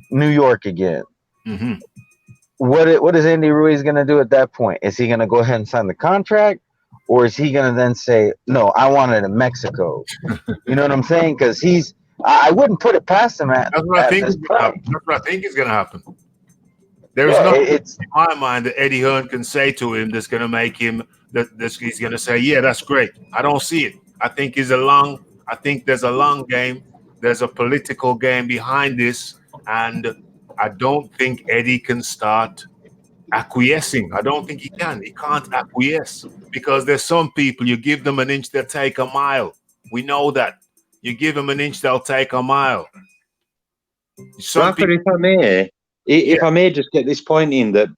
C: New York again?
A: Mm-hmm.
C: What is Andy Ruiz going to do at that point? Is he going to go ahead and sign the contract, or is he going to then say, no, I want it in Mexico? You know what I'm saying? Because I wouldn't put it past him
A: That's what I think is going to happen. There is nothing in my mind that Eddie Hearn can say to him that's going to make him he's going to say, yeah, that's great. I don't see it. I think there's a long game. There's a political game behind this, and I don't think Eddie can start acquiescing. I don't think he can. He can't acquiesce because there's some people, you give them an inch, they'll take a mile. We know that. You give them an inch, they'll take a mile.
B: If I may just get this point in that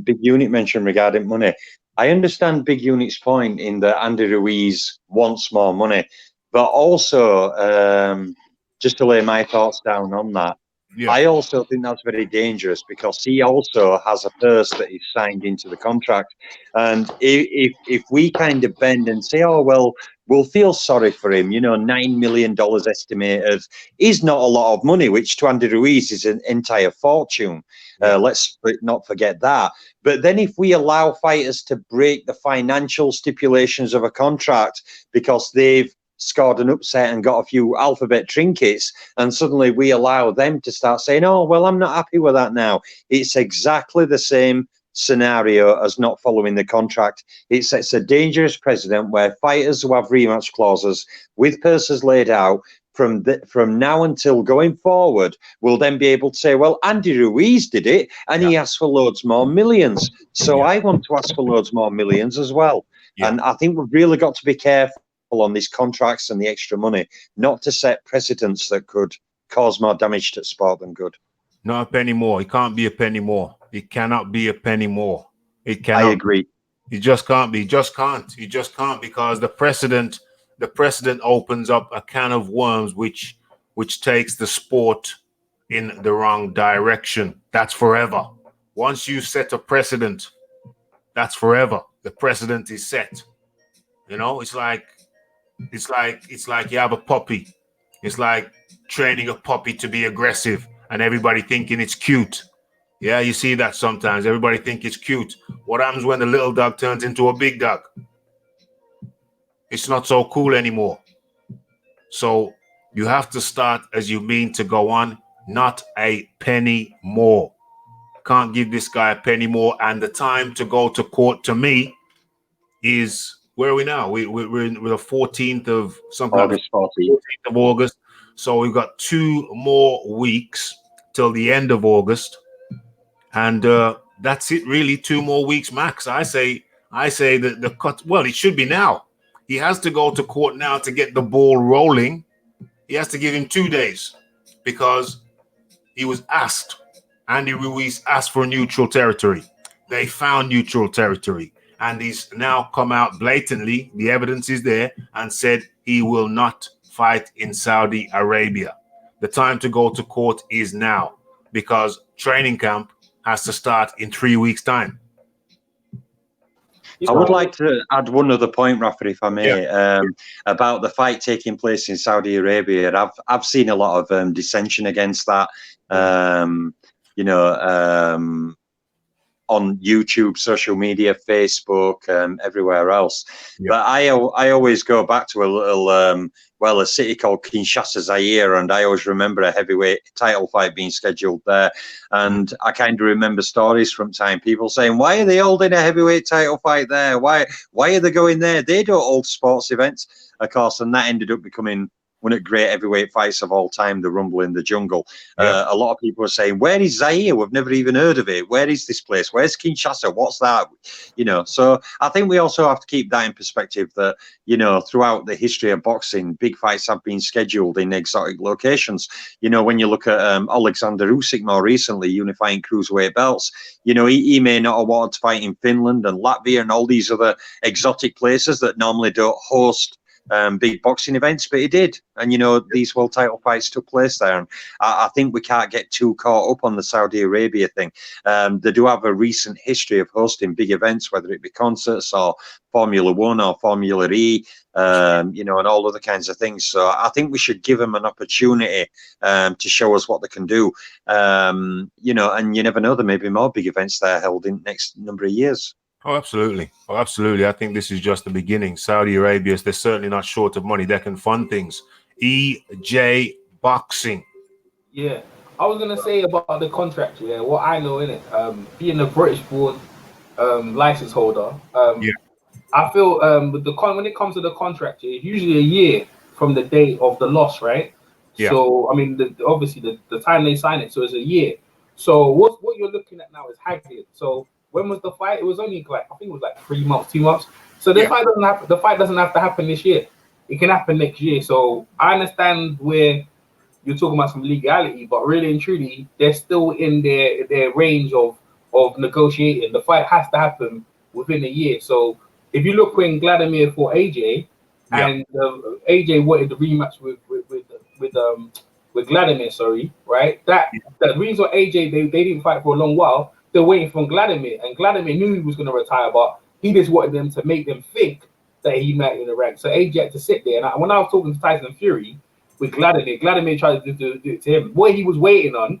B: Big Unit mentioned regarding money. I understand Big Unit's point in that Andy Ruiz wants more money, but also just to lay my thoughts down on that,
A: Yeah.
B: I also think that's very dangerous because he also has a purse that he's signed into the contract. And if we kind of bend and say, oh, well, we'll feel sorry for him, you know, $9 million estimated is not a lot of money, which to Andy Ruiz is an entire fortune. Let's not forget that. But then if we allow fighters to break the financial stipulations of a contract because they've scored an upset and got a few alphabet trinkets, and suddenly we allow them to start saying, oh, well, I'm not happy with that now. It's exactly the same scenario as not following the contract. It sets a dangerous precedent where fighters who have rematch clauses with purses laid out from now until going forward will then be able to say, well, Andy Ruiz did it and he asked for loads more millions. So I want to ask for loads more millions as well. And I think we've really got to be careful on these contracts and the extra money, not to set precedents that could cause more damage to sport than good.
A: Not a penny more. It can't be a penny more. It cannot be a penny more. It cannot.
B: I agree.
A: It just can't be. Just can't. You just can't, because the precedent opens up a can of worms which takes the sport in the wrong direction. That's forever. Once you set a precedent, that's forever. The precedent is set. You know, it's like you have a puppy. It's like training a puppy to be aggressive and everybody thinking it's cute. Yeah, you see that sometimes. Everybody think it's cute. What happens when the little dog turns into a big dog? It's not so cool anymore. So you have to start as you mean to go on, not a penny more. Can't give this guy a penny more. And the time to go to court to me is, where are we now? We're the 14th of something.
B: August 14th.
A: 14th of August. So we've got 2 more weeks till the end of August. And that's it, really. 2 more weeks max. I say that the cut, well, it should be now. He has to go to court now to get the ball rolling. He has to give him 2 days because he was asked. Andy Ruiz asked for neutral territory. They found neutral territory. And he's now come out blatantly, the evidence is there, and said he will not fight in Saudi Arabia. The time to go to court is now, because training camp has to start in 3 weeks' time.
B: I would like to add one other point, Raphie, if I may, about the fight taking place in Saudi Arabia. I've seen a lot of dissension against that. On YouTube, social media, Facebook, everywhere else. But I always go back to a little, a city called Kinshasa, Zaire, and I always remember a heavyweight title fight being scheduled there. And I kind of remember stories from time, people saying, why are they holding a heavyweight title fight there? Why are they going there? They don't hold sports events, of course, and that ended up becoming one of the great heavyweight fights of all time, the Rumble in the Jungle. A lot of people are saying, where is Zaire? We've never even heard of it. Where is this place? Where's Kinshasa? What's that? You know, so I think we also have to keep that in perspective that, you know, throughout the history of boxing, big fights have been scheduled in exotic locations. You know, when you look at Alexander Usyk more recently, unifying cruiserweight belts, you know, he may not have wanted to fight in Finland and Latvia and all these other exotic places that normally don't host big boxing events, but he did. And, you know, these world title fights took place there. And I think we can't get too caught up on the Saudi Arabia thing. They do have a recent history of hosting big events, whether it be concerts or Formula One or Formula E, you know, and all other kinds of things. So I think we should give them an opportunity to show us what they can do. You know, and you never know, there may be more big events there held in the next number of years.
A: Oh, absolutely. Oh, absolutely. I think this is just the beginning. Saudi Arabia, they're certainly not short of money. They can fund things. EJ Boxing.
D: Yeah. I was going to say about the contract, what I know in it, being a British-born license holder, I feel when it comes to the contract, it's usually a year from the date of the loss, right? Yeah. So, I mean, obviously the time they sign it, so it's a year. So what you're looking at now is haggling. So when was the fight? It was only I think it was 3 months, 2 months. So the fight doesn't have to happen this year. It can happen next year. So I understand where you're talking about some legality, but really and truly, they're still in their range of negotiating. The fight has to happen within a year. So if you look when Vladimir fought AJ, and AJ wanted the rematch with with Vladimir, sorry, right? That the reason why AJ they didn't fight for a long while, they're waiting for Vladimir, and Vladimir knew he was going to retire, but he just wanted them to make them think that he might in the rank. So AJ had to sit there. And when I was talking to Tyson Fury with Vladimir tried to do it to him. What he was waiting on,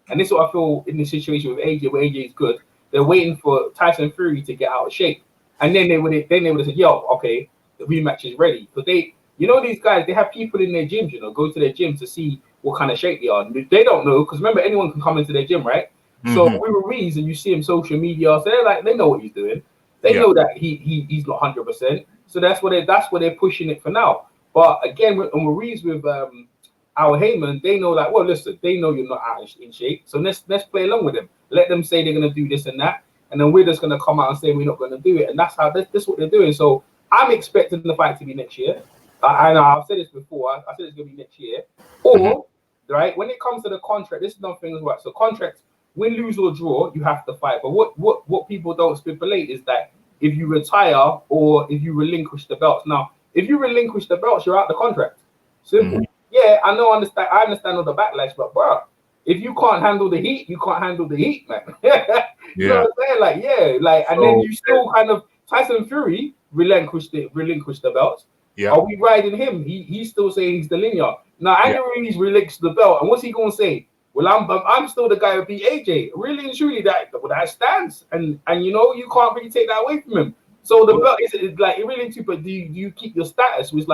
D: and this is what I feel in this situation with AJ, where AJ is good. They're waiting for Tyson Fury to get out of shape, and then they would have said, "Yo, okay, the rematch is ready." Because these guys, they have people in their gyms, go to their gym to see what kind of shape they are. They don't know, because remember, anyone can come into their gym, right? So we were Ruiz, and you see him social media, so they know what he's doing. They know that he's not 100%. So that's where they're pushing it for now. But again, with Ruiz with our Haymon, they know well, listen, they know you're not out in shape, so let's play along with them. Let them say they're gonna do this and that, and then we're just gonna come out and say we're not gonna do it, and that's how this what they're doing. So I'm expecting the fight to be next year. I know I've said this before. I said it's gonna be next year. Or right when it comes to the contract, this is another thing as well. So contracts, win, lose or draw, you have to fight. But what people don't stipulate is that if you retire or if you relinquish the belts. Now, if you relinquish the belts, you're out the contract. Simple. Yeah, I understand all the backlash, but bro, if you can't handle the heat, you can't handle the heat, man. You know what I'm saying? And then you still kind of Tyson Fury relinquished the belts. Yeah. Are we riding him? He's still saying he's the linear. Now Andy Ruiz relinquished the belt, and what's he gonna say? Well, I'm still the guy who beat AJ. Really and truly, that stands, and you can't really take that away from him. So the belt is it really too. But do you keep your status? Was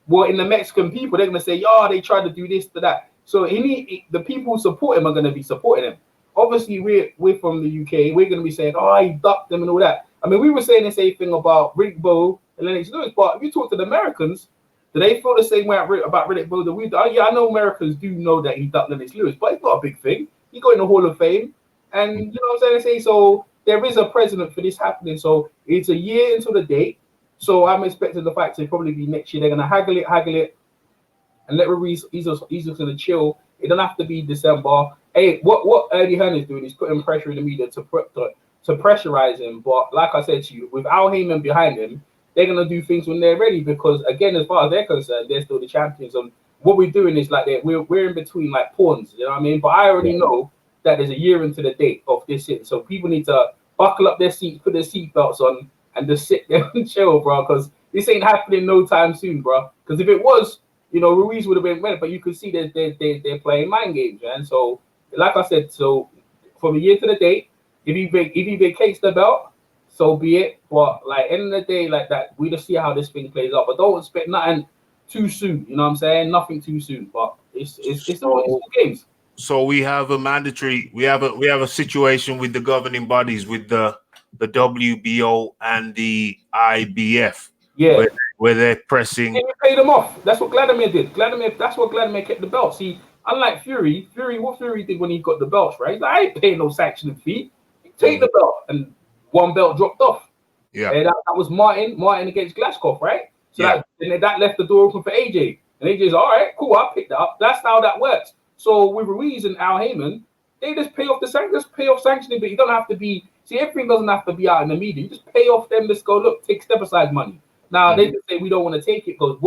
D: well, in the Mexican people, they're gonna say, they tried to do this to that. So the people who support him are gonna be supporting him. Obviously, we're from the UK. We're gonna be saying, he ducked them and all that. I mean, we were saying the same thing about Riddick Bowe and Lennox Lewis, but if you talk to the Americans, do they feel the same way about Riddick Bowe that we do? Yeah, I know Americans do know that he ducked Lennox Lewis, but it's not a big thing. He got in the Hall of Fame, and you know what I'm saying? So there is a precedent for this happening. So it's a year until the date. So I'm expecting the fight to probably be next year. They're gonna haggle it, and let Ruiz. He's just gonna chill. It don't have to be December. Hey, what Eddie Hearn is doing is putting pressure in the media to pressurize him. But like I said to you, with Al Haymon behind him, they're gonna do things when they're ready. Because again, as far as they're concerned, they're still the champions. And what we're doing is we're in between pawns. You know what I mean? But I already know that there's a year into the date of this hit. So people need to buckle up their seats, put their seatbelts on, and just sit there and chill, bro. Because this ain't happening no time soon, bro. Because if it was, Ruiz would have been ready. But you can see that they're playing mind games, man. So like I said, so from a year to the date, if he vacates the belt, so be it. But end of the day, that, we just see how this thing plays out. But don't expect nothing too soon. You know what I'm saying? Nothing too soon. But it's all games.
A: So we have a mandatory. We have a situation with the governing bodies, with the WBO and the IBF.
D: Yeah.
A: Where they're pressing.
D: And you pay them off. That's what Vladimir did. That's what Vladimir kept the belt. See, unlike Fury, what Fury did when he got the belts, right? He's I ain't paying no sanctioning fee. Take the belt, and one belt dropped off. Yeah. And that was Martin against Glashkov, right? So that left the door open for AJ. And AJ's all right, cool, I'll pick that up. That's how that works. So with Ruiz and Al Haymon, they just pay off sanctioning, but you don't have to be. See, everything doesn't have to be out in the media. You just pay off them. Just go look, take step aside money. Now they just say we don't want to take it because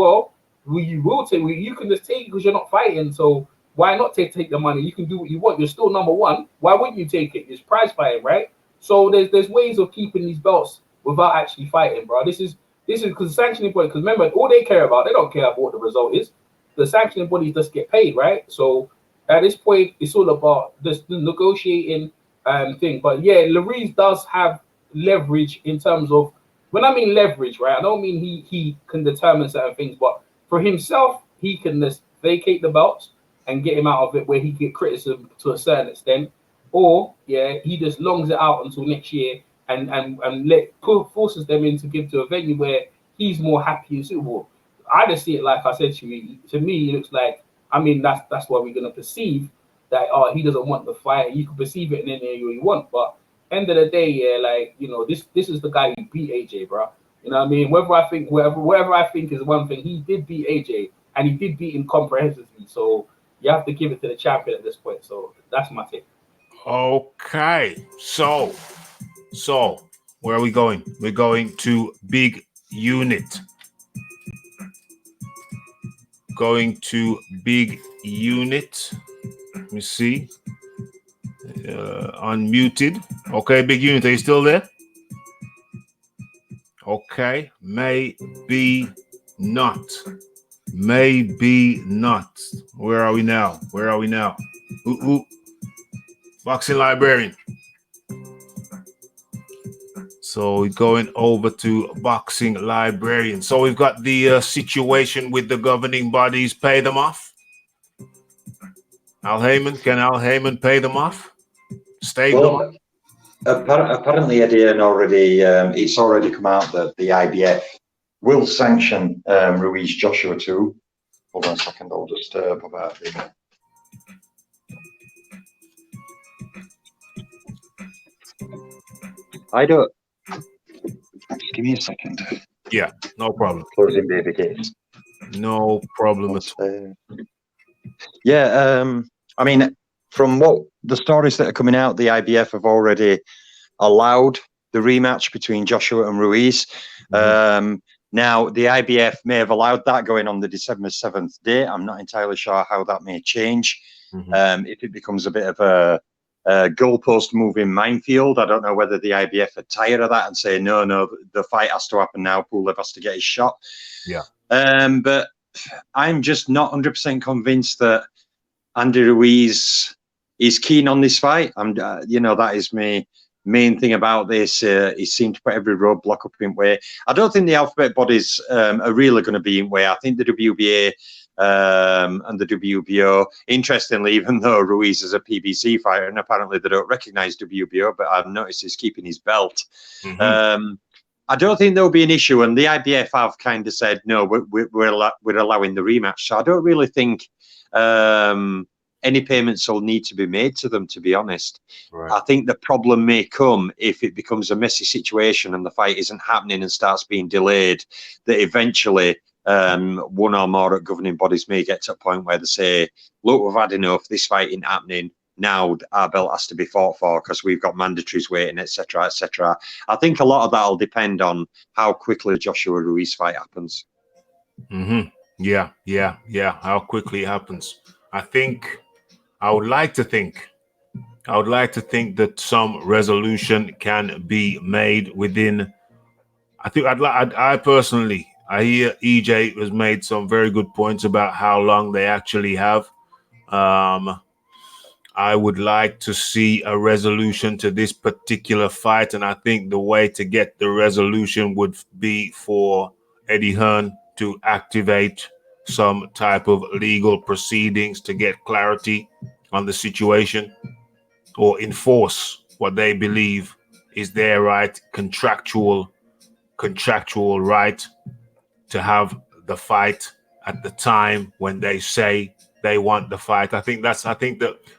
D: you will take. You can just take it because you're not fighting. So why not take the money? You can do what you want. You're still number one. Why wouldn't you take it? It's prize fighting, right? So there's ways of keeping these belts without actually fighting, bro. This is because the sanctioning body. Because remember, all they care about, they don't care about what the result is. The sanctioning bodies just get paid, right? So at this point, it's all about the negotiating thing. But yeah, Ruiz does have leverage in terms of. When I mean leverage, right, I don't mean he can determine certain things, but for himself, he can just vacate the belts and get him out of it where he get criticism to a certain extent, or he just longs it out until next year and forces them in to give to a venue where he's more happy and suitable. I just see it like I said to you. To me, it looks like that's why we're gonna perceive that he doesn't want the fight. You can perceive it in any way you want, but. End of the day, this is the guy who beat AJ, bro. You know what I mean? Whatever I think is one thing, he did beat AJ, and he did beat him comprehensively. So you have to give it to the champion at this point. So that's my take.
A: Okay, so where are we going? We're going to Big Unit. Going to Big unit. Let me see. Unmuted. Okay, big unit, are you still there? Okay, maybe not. Maybe not. Where are we now? Where are we now? Ooh. Boxing librarian. So we're going over to boxing librarian. So we've got the situation with the governing bodies. Pay them off. Haymon, can Haymon pay them off? Stave them off?
B: Apparently, Eddie, already it's already come out that the IBF will sanction Ruiz Joshua too. Hold on a second, I'll just about the. I don't. Just give me a second.
A: Yeah, no problem.
B: Closing baby gates.
A: No problem at all.
B: Yeah, I mean, from what the stories that are coming out, the IBF have already allowed the rematch between Joshua and Ruiz. Mm-hmm. Now, the IBF may have allowed that going on the December 7th date. I'm not entirely sure how that may change. Mm-hmm. If it becomes a bit of a goalpost moving minefield, I don't know whether the IBF are tired of that and say, no, the fight has to happen now. Pulev has to get his shot.
A: Yeah.
B: But I'm just not 100% convinced that Andy Ruiz is keen on this fight. That is my main thing about this. He seemed to put every roadblock up in way. I don't think the alphabet bodies are really going to be in way. I think the WBA and the WBO, interestingly, even though Ruiz is a PBC fighter and apparently they don't recognize WBO, but I've noticed he's keeping his belt. Mm-hmm. I don't think there'll be an issue, and the IBF have kind of said no, we're allowing the rematch. So I don't really think any payments will need to be made to them, to be honest. Right. I think the problem may come if it becomes a messy situation and the fight isn't happening and starts being delayed, that eventually one or more governing bodies may get to a point where they say, look, we've had enough, this fight isn't happening. Now our belt has to be fought for because we've got mandatories waiting, etc., etc. I think a lot of that will depend on how quickly the Joshua Ruiz fight happens.
A: Mm-hmm. Yeah. How quickly it happens. I would like to think that some resolution can be made within. I hear EJ has made some very good points about how long they actually have. I would like to see a resolution to this particular fight, and I think the way to get the resolution would be for Eddie Hearn to activate some type of legal proceedings to get clarity on the situation, or enforce what they believe is their right, contractual right to have the fight at the time when they say they want the fight. I think that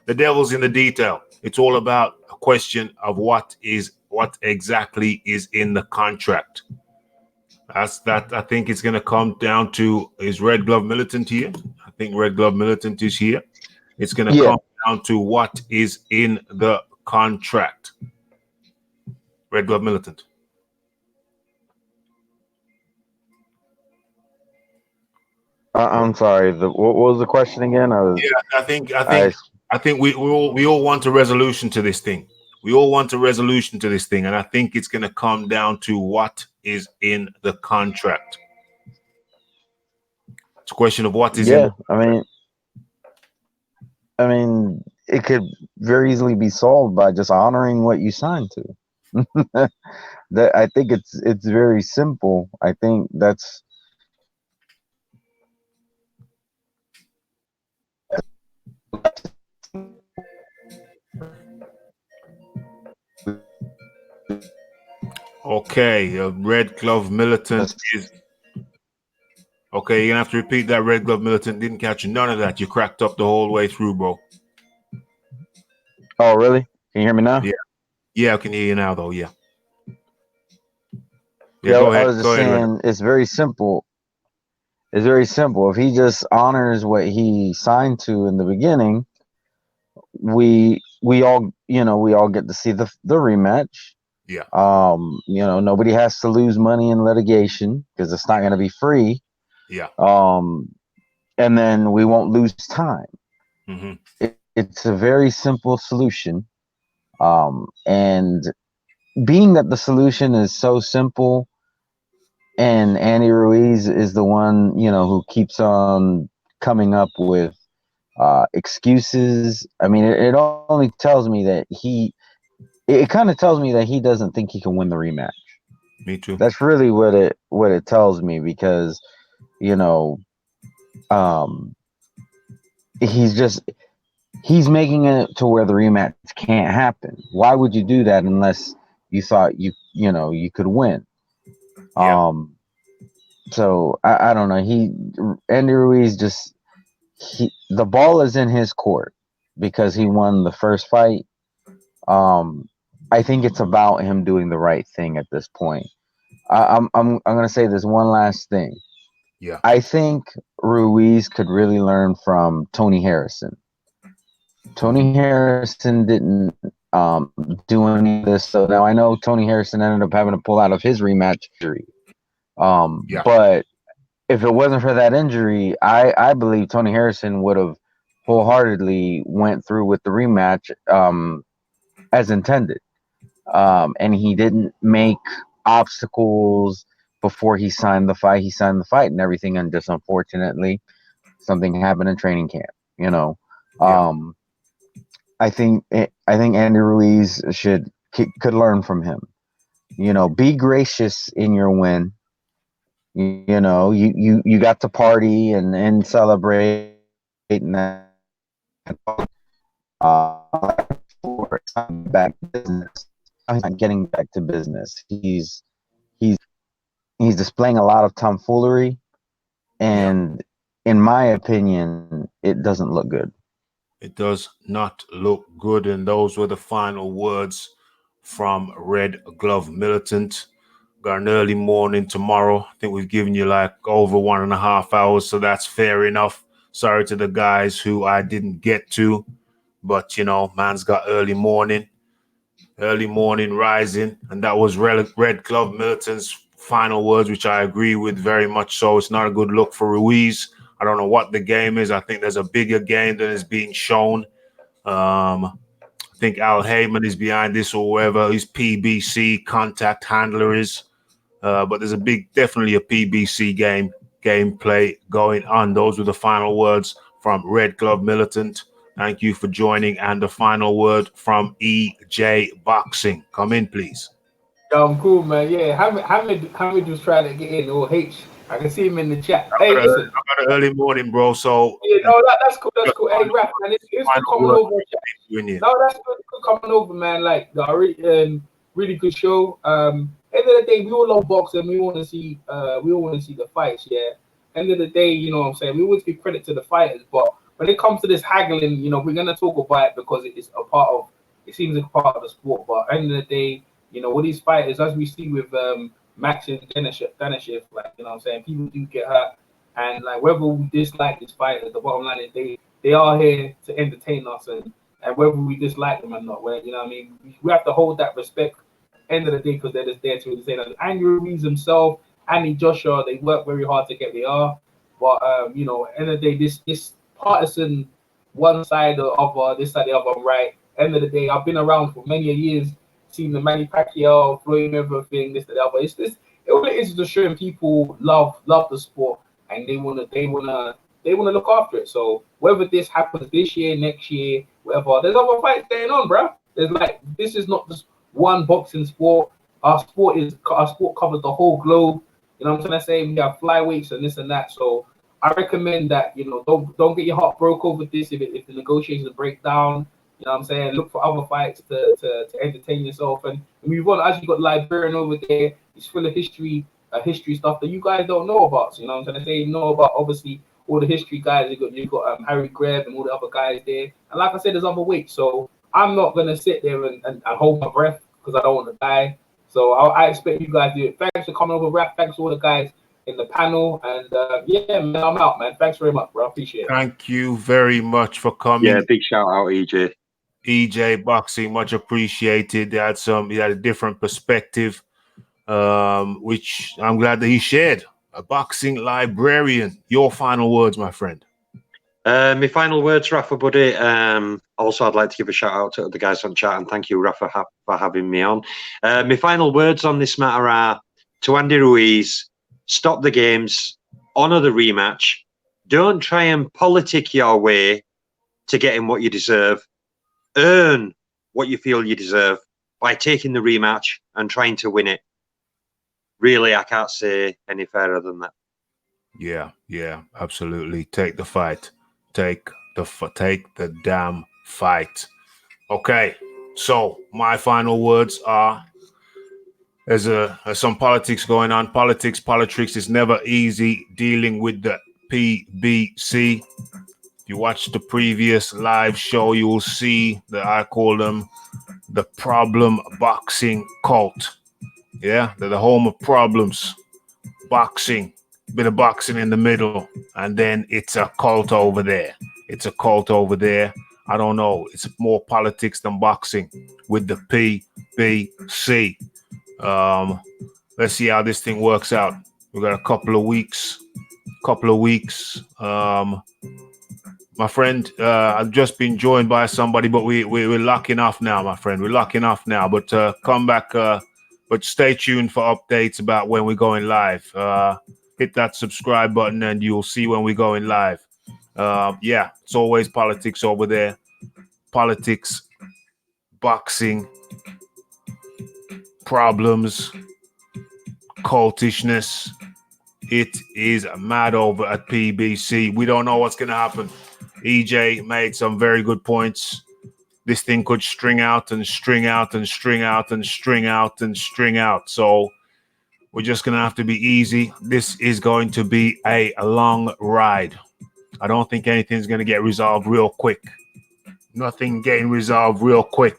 A: the devil's in the detail. It's all about a question of what exactly is in the contract. I think it's going to come down to, is Red Glove Militant here? I think Red Glove Militant is here. It's going to come down to what is in the contract. Red Glove Militant.
C: I'm sorry. What was the question again?
A: I think we all want a resolution to this thing. We all want a resolution to this thing, and I think it's going to come down to what is in the contract. It's a question of what is in.
C: I mean, it could very easily be solved by just honoring what you signed to. I think it's very simple. I think that's.
A: Okay, Red Glove Militant is. Okay, you're gonna have to repeat that. Red Glove Militant didn't catch none of that. You cracked up the whole way through, bro.
C: Oh, really? Can you hear me now?
A: Yeah, I can hear you now, though. Yeah.
C: Go ahead. I was just saying, it's very simple. It's very simple. If he just honors what he signed to in the beginning, we all get to see the rematch.
A: Yeah.
C: Nobody has to lose money in litigation because it's not going to be free.
A: Yeah.
C: and then we won't lose time.
A: Mm-hmm.
C: It's a very simple solution. And being that the solution is so simple, and Andy Ruiz is the one, who keeps on coming up with excuses. I mean, it only tells me that it kind of tells me that he doesn't think he can win the rematch.
A: Me too.
C: That's really what it tells me, because, he's making it to where the rematch can't happen. Why would you do that unless you thought you could win?
A: Yeah.
C: So I don't know. Andy Ruiz the ball is in his court because he won the first fight. I think it's about him doing the right thing at this point. I'm gonna say this one last thing.
A: Yeah.
C: I think Ruiz could really learn from Tony Harrison. Tony Harrison didn't do any of this. So now I know Tony Harrison ended up having to pull out of his rematch injury.
A: Yeah.
C: But if it wasn't for that injury, I believe Tony Harrison would have wholeheartedly went through with the rematch as intended. And he didn't make obstacles before he signed the fight. He signed the fight and everything, and just unfortunately, something happened in training camp.
A: Yeah.
C: I think Andy Ruiz could learn from him. Be gracious in your win. You got to party and celebrate, and that for back to business. He's not getting back to business. He's displaying a lot of tomfoolery, and in my opinion, it doesn't look good.
A: It does not look good. And those were the final words from Red Glove Militant. Got an early morning tomorrow. I think we've given you like over 1.5 hours, so that's fair enough. Sorry to the guys who I didn't get to, but man's got early morning rising, and that was Red Glove Militant's final words, which I agree with very much so. It's not a good look for Ruiz. I don't know what the game is. I think there's a bigger game than is being shown. I think Al Haymon is behind this, or whoever his PBC contact handler is. But there's definitely a PBC gameplay going on. Those were the final words from Red Glove Militant. Thank you for joining. And the final word from EJ Boxing. Come in, please.
D: Yo, I'm cool, man. Yeah, Hamid was trying to get in, or H. I can see him in the chat.
A: I
D: Hey, listen.
A: got an early morning, bro. So
D: Yeah, no, that's cool. That's cool. Hey, Raph, man, it's good coming over. No, that's good coming over, man. Like, really good show. End of the day, we all love boxing. We want to see the fights. Yeah. End of the day, you know what I'm saying. We always give credit to the fighters, but when it comes to this haggling, we're gonna talk about it because it is a part of. It seems like a part of the sport, but end of the day, with these fighters, as we see with Max and Danishev, like what I'm saying, people do get hurt, and like whether we dislike these fighters, the bottom line is they are here to entertain us, and whether we dislike them or not, where what I mean, we have to hold that respect. End of the day, because they're just there to entertain us. Andy Ruiz himself, Andy Joshua, they work very hard to get where they are, but end of the day, this partisan one side or other, this side the other, right. End of the day, I've been around for many years, seen the Manny Pacquiao, Floyd Mayweather thing, this and the other. It's this. All it is just showing people love the sport, and they wanna look after it. So whether this happens this year, next year, whatever, there's other fights going on, bro. There's this is not just one boxing sport. Our sport covers the whole globe. You know what I'm trying to say? We have flyweights and this and that. So I recommend that don't get your heart broke over this if the negotiations break down. You know what I'm saying? Look for other fights to entertain yourself and move on. As you got Librarian over there, it's full of history stuff that you guys don't know about. So, you know what I'm trying to say? You know about obviously all the history guys. You got Harry Greb and all the other guys there. And like I said, there's other weights. So I'm not gonna sit there and hold my breath because I don't want to die. So I expect you guys to do it. Thanks for coming over, Raph. Thanks to all the guys in the panel. And yeah, man, I'm out, man. Thanks very much, bro. I appreciate it.
A: Thank you very much for coming.
B: Yeah, big shout out, EJ.
A: EJ Boxing, much appreciated. He had a different perspective, which I'm glad that he shared. a boxing librarian. Your final words, my friend.
B: My final words, Rafa, buddy. Also, I'd like to give a shout out to the guys on chat and thank you, Rafa, for having me on. My final words on this matter are to Andy Ruiz: stop the games, honour the rematch. Don't try and politic your way to getting what you deserve. Earn what you feel you deserve by taking the rematch and trying to win it. Really, I can't say any fairer than that.
A: Yeah, absolutely. Take the fight. Take the damn fight. Okay, so my final words are: there's some politics going on. Politics is never easy dealing with the PBC. If you watch the previous live show, you will see that I call them the problem boxing cult. Yeah, they're the home of problems. Boxing, bit of boxing in the middle, and then it's a cult over there. I don't know. It's more politics than boxing with the PBC. Let's see how this thing works out. We've got a couple of weeks. My friend, I've just been joined by somebody, but we're locking off now, my friend. We're locking off now, but come back. But stay tuned for updates about when we're going live. Hit that subscribe button and you'll see when we're going live. Yeah, it's always politics over there. Politics, boxing, problems, cultishness. It is mad over at PBC. We don't know what's going to happen. EJ made some very good points. This thing could string out and string out and string out and string out and string out. So we're just going to have to be easy. This is going to be a long ride. I don't think anything's going to get resolved real quick. Nothing getting resolved real quick.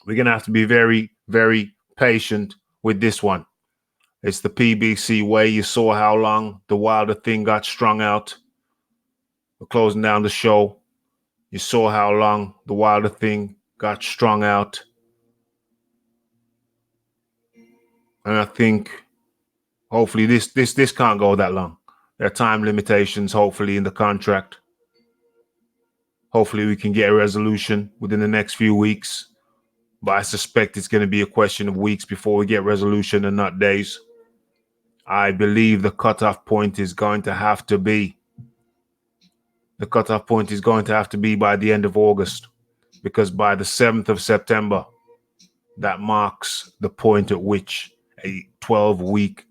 A: We're going to have to be very, very patient with this one. It's the PBC way. You saw how long the Wilder thing got strung out. We're closing down the show. You saw how long the Wilder thing got strung out. And I think hopefully this can't go that long. There are time limitations, hopefully, in the contract. Hopefully we can get a resolution within the next few weeks. But I suspect it's going to be a question of weeks before we get resolution and not days. I believe the cutoff point is going to have to be by the end of August, because by the 7th of September, that marks the point at which a 12-week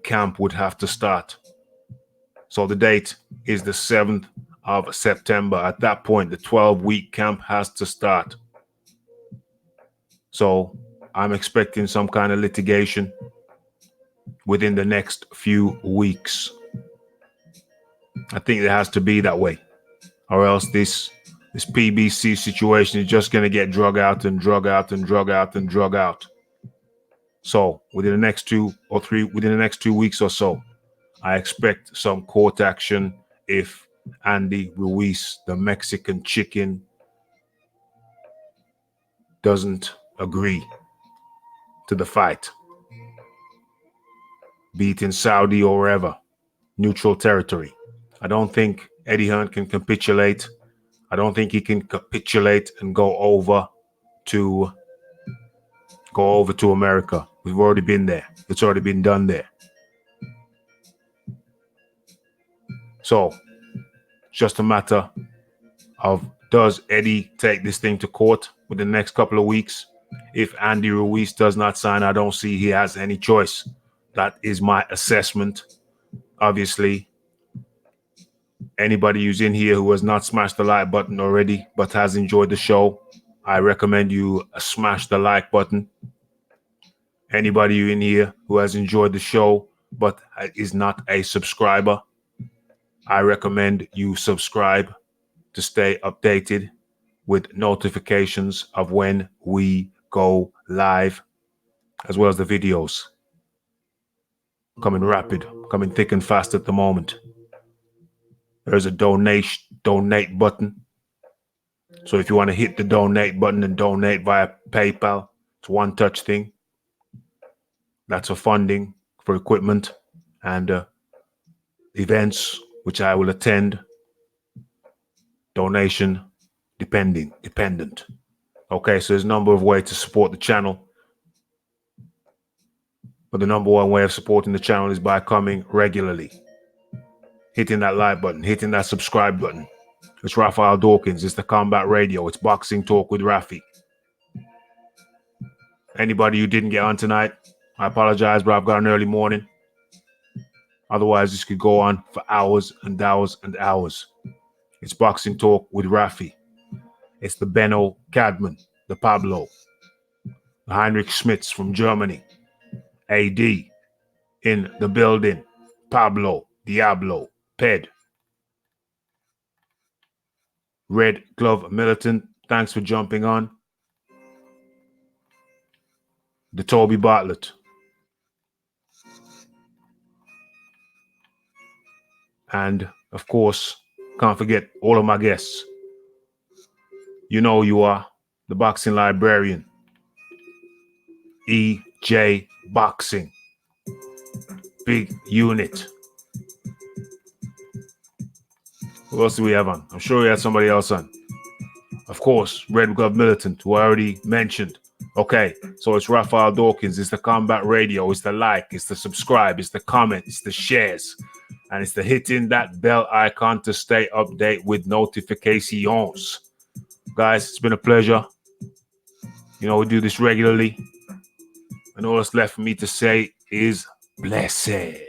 A: camp would have to start. So the date is the 7th of September. At that point, the 12-week camp has to start. So I'm expecting some kind of litigation within the next few weeks. I think it has to be that way, or else this PBC situation is just going to get drug out. So within the next 2 weeks or so, I expect some court action if Andy Ruiz, the Mexican chicken, doesn't agree to the fight. Be it in Saudi or wherever, neutral territory. I don't think Eddie Hearn can capitulate. I don't think he can capitulate and go over to America. We've already been there. It's already been done there. So, just a matter of, does Eddie take this thing to court within the next couple of weeks? If Andy Ruiz does not sign, I don't see he has any choice. That is my assessment. Obviously, anybody who's in here who has not smashed the like button already but has enjoyed the show, I recommend you smash the like button. Anybody in here who has enjoyed the show but is not a subscriber, I recommend you subscribe to stay updated with notifications of when we go live, as well as the videos. Coming rapid, coming thick and fast at the moment. There's a donate button. So if you want to hit the donate button and donate via PayPal, it's one touch thing. That's for funding for equipment and events which I will attend. Donation dependent. Okay, so there's a number of ways to support the channel. But the number one way of supporting the channel is by coming regularly. Hitting that like button, hitting that subscribe button. It's Raphael Dawkins. It's the Combat Radio. It's Boxing Talk with Raphie. Anybody who didn't get on tonight, I apologize, but I've got an early morning. Otherwise, this could go on for hours and hours and hours. It's Boxing Talk with Raphie. It's the Benno Cadman, the Pablo, the Heinrich Schmitz from Germany, AD in the building, Pablo, Diablo, Ped, Red Glove Militant, thanks for jumping on. The Toby Bartlett. And, of course, can't forget all of my guests. You know you are the Boxing Librarian, EJ Boxing, Big Unit. Who else do we have on? I'm sure we had somebody else on. Of course, Red Glove Militant, who I already mentioned. Okay, so it's Raphael Dawkins. It's the Combat Radio. It's the like. It's the subscribe. It's the comment. It's the shares. And it's the hitting that bell icon to stay updated with notifications. Guys, it's been a pleasure. You know, we do this regularly. And all that's left for me to say is blessed.